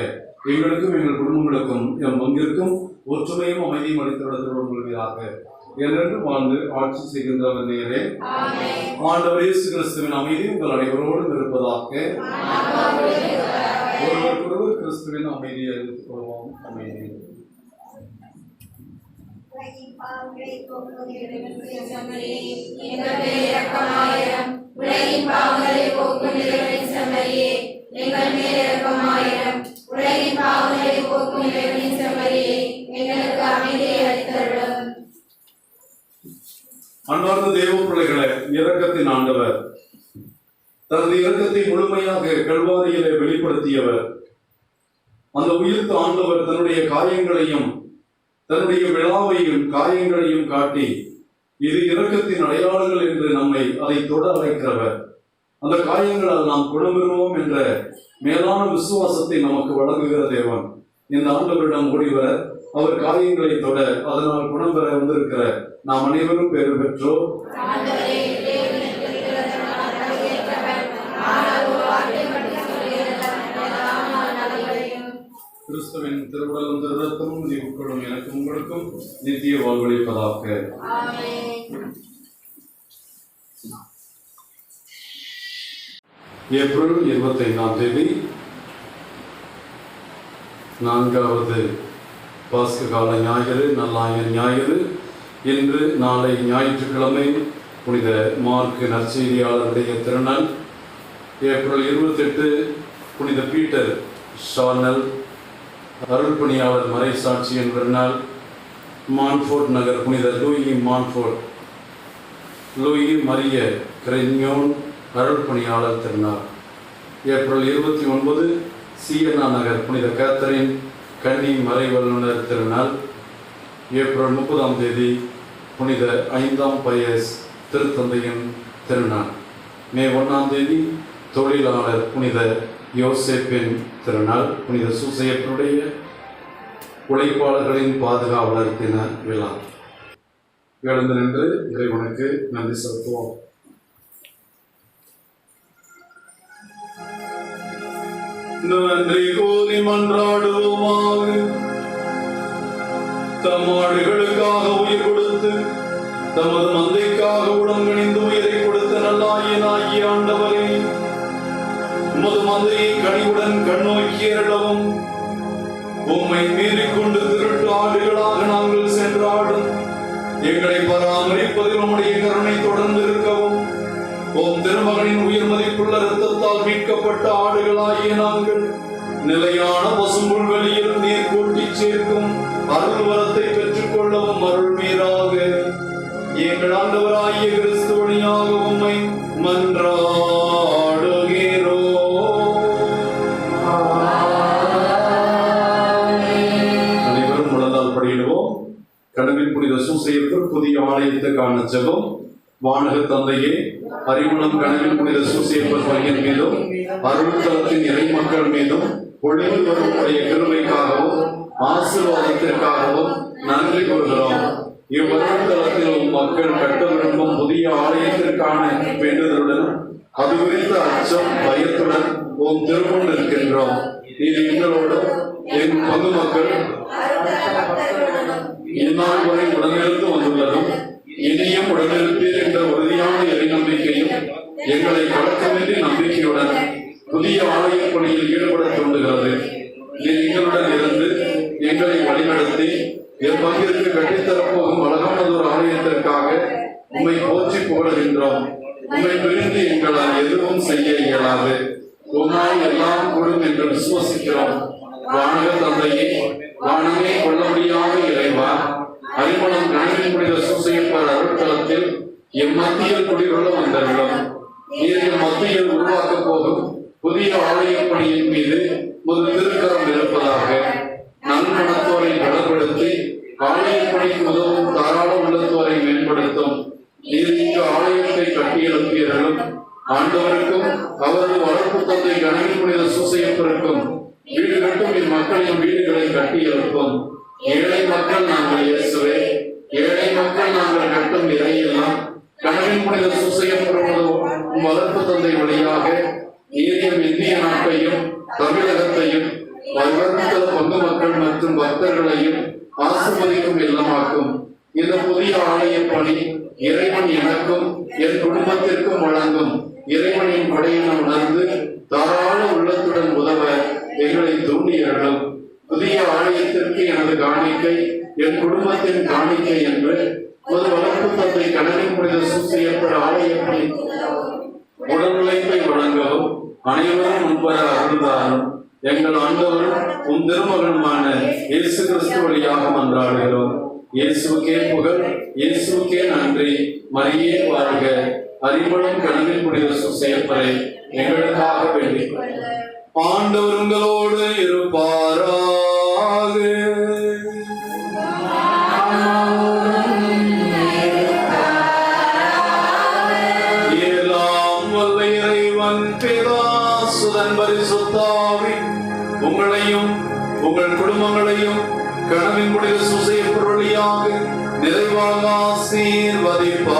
எங்களுக்கும் எங்கள் குடும்பங்களுக்கும் எம் பங்கிற்கும் ஒற்றுமையும் அமைதியும் அளித்திடத்தோடு கொள்வீராக. என்றென்றும் வாழ்ந்து ஆட்சி செய்கின்றவர் நேரே. ஆண்டவர் இயேசு கிறிஸ்துவின் அமைதி உங்கள் அனைவரோடும் இருப்பதாக. ஒருவருக்கொருவர் கிறிஸ்துவின் அமைதியை அறிவித்துக் கொள்வோம். அமைதி. அன்பார்ந்த தேவ பிள்ளைகளே, இரக்கத்தின் ஆண்டவர் தனது இரக்கத்தை முழுமையாக கல்வாரியிலே வெளிப்படுத்தியவர். அந்த உயிர்த்த ஆண்டவர் தன்னுடைய காயங்களையும் தன்னுடைய விழாவையும் காயங்களையும் காட்டி இது இரக்கத்தின் அடையாளங்கள் என்று நம்மை அதை தொட அழைக்கிறவர். அந்த காயங்களால் நாம் குணம்பெறுவோம் என்ற மேலான விசுவாசத்தை நமக்கு வழங்குகிற தேவன் இந்த ஆண்டவரிடம் ஓடிவர அவர் காயங்களை தொட அதனால் குணம் பெற வந்திருக்கிற நாம் அனைவரும் பேறு பெற்றோர். கிறிஸ்துவின் திருவுடலும் திருரத்தமும் உட்கொள்ளும் எனக்கு உங்களுக்கும் நித்திய வாழ்வளிப்பதாக. ஏப்ரல் 25ஆம் தேதி நான்காவது பாஸ்கு கால ஞாயிறு, நல்லாயன் ஞாயிறு. இன்று நாளை ஞாயிற்றுக்கிழமை புனித மார்க் நற்செய்தியாளருடைய திருநாள். ஏப்ரல் 28 புனித பீட்டர் ஷார்னல் அருள்பணியாளர் மறைசாட்சியின் திருநாள். மான்ஃபோர்ட் நகர் புனித லூயி மான்ஃபோர்ட் லூயி மரிய கிரென்யோன் அருள்பணியாளர் திருநாள். ஏப்ரல் 29 சியனா நகர் புனித கேத்தரின் கன்னி மறை வல்லுநர் திருநாள். ஏப்ரல் 30ஆம் தேதி புனித 5ஆம் பயஸ் திருத்தந்தையின் திருநாள். மே 1ஆம் தேதி தொழிலாளர் புனித யோசேப்பின் திருநாள். புனித சூசையப்பனுடைய உழைப்பாளர்களின் பாதுகாவலர் தின விழா. எழுந்து நின்று இறைவனுக்கு நன்றி செலுத்துவோம். நன்றி கூறி மன்றாடுவோமாக. தம் ஆடுகளுக்காக உயிர் கொடுத்து தமது மந்தைக்காக உடன்கணிந்து உயிரை கொடுத்த நல்லாயனாகிய ஆண்டவரே, உமது மந்தையை கனிவுடன் கண்ணோக்கி அருளவும். உம்மை மீறிக்கொண்டு திருட்டு ஆடுகளாக நாங்கள் சென்றாடும் எங்களை பராமரிப்பதில் உம்முடைய கருணை தொடர்ந்து இருக்கவும். உம் திருமகனின் உயிர் மதிப்புள்ள இரத்தத்தால் மீட்கப்பட்ட ஆடுகளாகிய நாங்கள் நிலையான பசும்புல்வெளியில் நீர் கூட்டி சேர்க்கும் அருள் வரத்தை பெற்றுக் கொள்ளவும் அருள்வீராக. எங்கள் ஆண்டவராகிய கிறிஸ்து வழியாக உம்மை மன்றாடுகிறோம். அனைவரும் முழந்தால் படியிடுவோம். கடவுளின் புனித சூசையப்பர் புதிய ஆலயத்துக்கான ஜெபம். வானக தந்தையே, அறிவுளம் கனவின் புனித சூசையப்பர் பையன் மீதும் அருள் தலத்தின் இறை மக்கள் மீதும் பொழிவு வரும் உடைய கிருபைக்காகவும் ஆசீர்வாதத்திற்காகவும் நன்றி கூறுகிறோம். இவ்வருள் தலத்தில் மக்கள் கட்ட விரும்பும் புதிய ஆலயத்திற்கான வேண்டுதலுடன் அது குறித்த அச்சம் பயத்துடன் உம் திருமுன் நிற்கின்றோம். இது எங்களோடும் என் பொதுமக்கள் இந்நாள் வரை உடனிருந்து வந்துள்ளதும் இனியும் உடனிருப்பீர் என்ற உறுதியான இறை நம்பிக்கையும் எங்களை கலக்கமின்றி நம்பிக்கையுடன் புதிய ஆலய பணியில் ஈடுபட தூண்டுகிறது. நீர் எங்களுடன் இருந்து எங்களை வழிநடத்தி என் பங்கிற்கு கட்டித்தரப்போகும் அழகானதொரு ஆலயத்திற்காக உம்மை போற்றி புகழ்கின்றோம். உம்மை பிரிந்து எங்களால் எதுவும் செய்ய இயலாது. உம்மால் எல்லாம் கூடும் என்று விசுவசிக்கிறோம். வானக தந்தையே, வானமே கொள்ள முடியாத இறைவா, அறிமுகம் கனவின் புனித சூசையப்பர் அருட்தலத்தில் எம் மத்தியில் குடிகொள்ள வந்தருளும். நீர் எம் மத்தியில் உருவாக்கப் போகும் புதிய ஆலய பணியின் மீது ஒரு திருக்கரம் இருப்பதாக. நன்மனத்தோரை பலப்படுத்தி ஆலய பணிக்கு உதவும் தாராள உள்ளத்தோரை மேம்படுத்தும். நீர் ஆலயத்தை கட்டி எழுப்பியர்களும் ஆண்டவருக்கும் அவரது வளர்ப்பு தந்தை கணவன் புனித சூசையப்பருக்கும் வீடு கட்டும் இம்மக்களின் வீடுகளை கட்டி எழுப்பும். ஏழை மக்கள் நாங்கள் இயேசுவே, ஏழை மக்கள் நாங்கள் கட்டும் இறையெல்லாம் கணவன் புனித சூசையப்பருமது வளர்ப்பு தந்தை வழியாக நீரியம் இந்திய நாட்டையும் தமிழகத்தையும் வருங்கால பங்கு மக்கள் மற்றும் பக்தர்களையும் ஆசிர்வதிக்கும் இல்லமாக்கும். இந்த புதிய ஆலய பணி இறைவன் எனக்கும் என் குடும்பத்திற்கும் வழங்கும் இறைவனின் படையினை உணர்ந்து தாராள உள்ளத்துடன் உதவ எங்களை தூண்டியர்களும். புதிய ஆலயத்திற்கு எனது காணிக்கை என் குடும்பத்தின் காணிக்கை என்று ஒரு வளர்ப்பு தந்தை கணவன் புனித சூசையப்பர் ஆலயப்பணி உடல்நிலைப்பை வழங்கவும் அனைவரும் முன்வர அருள்தாரும். எங்கள் ஆண்டவரும் உன் திருமகனுமான இயேசு கிறிஸ்து வழியாக மன்றாடுகிறோம். இயேசுக்கே புகழ், இயேசுக்கே நன்றி. மரியே வாழ்க. அறிவளம் கணவன் புனித சூசையப்பரை எங்களுக்காக வேண்டிக் ஆண்டவர் உங்களோடு இருப்பாராக. எல்லாம் வல்ல இறைவன் பிதா சுதன் பரிசுத்தாவி உங்களையும் உங்கள் குடும்பங்களையும் கணவன் புனித சூசையப்பர் வழியாக நிறைவாக ஆசீர்வதிப்பாராக.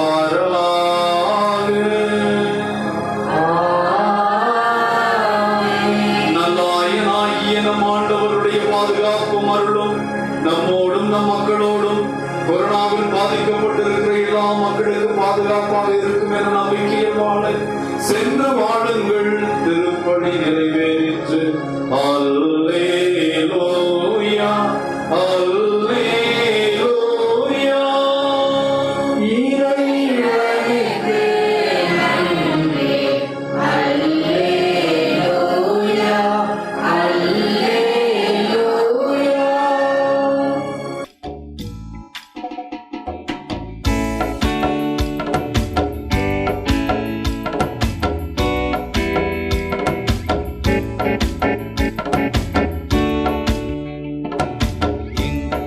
நல்லாயனாகிய நம் ஆண்டவருடைய பாதுகாப்பும் அருளும் நம்மோடும் நம் மக்களோடும் கொரோனாவில் பாதிக்கப்பட்டிருக்கிற எல்லா மக்களுக்கு பாதுகாப்பாக இருக்கும் என நம்பிக்கையில் வாழ சென்று வாழுங்கள். திருப்பணி நிறைவேறிற்று. அல்லேலூயா, அல்லேலூயா. இறைவனுக்கு நன்றி. அல்லேலூயா, அல்லேலூயா.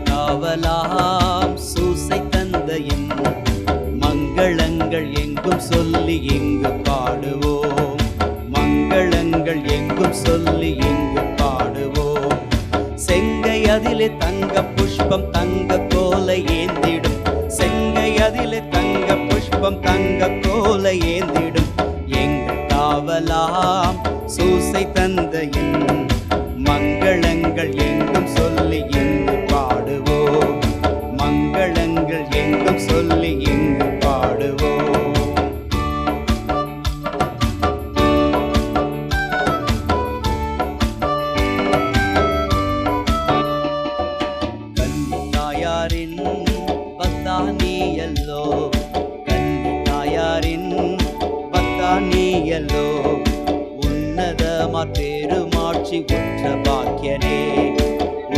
காவலாம் சூசை தந்தையின் மங்களங்கள் எங்கும் சொல்லி இங்கு பாடுவோம். மங்களங்கள் எங்கும் சொல்லி இங்கு பாடுவோம். செங்கை அதிலே தங்க புஷ்பம் தங்க கோலை ஏந்திடும். செங்கை அதிலே தங்க புஷ்பம் தங்க கோலை ஏந்திடும். எங்கள் காவலாம் சூசை தந்தையின் மங்களங்கள் எங்கும் சொல்லி இங்கு பாடுவோம். மங்களங்கள் எங்கும் சொல்லி இங்கு பாடுவோம். கன்னி தாயாரின் பத்தானியல்லோ, கன்னி தாயாரின் பத்தானியல்லோ, உன்னதமார் பெருமாட்சி உற்ற பாக்கியனே,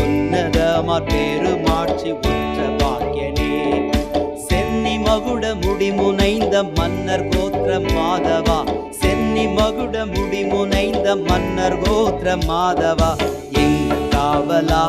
உன்னதமார் பெருமாட்சி உற்ற பாக்கியனே. சென்னி மகுட முடிமுனைந்த மன்னர் கோத்திர மாதவா, சென்னி மகுட முடிமுனைந்த மன்னர் கோத்திர மாதவா, எங்கள் காவலா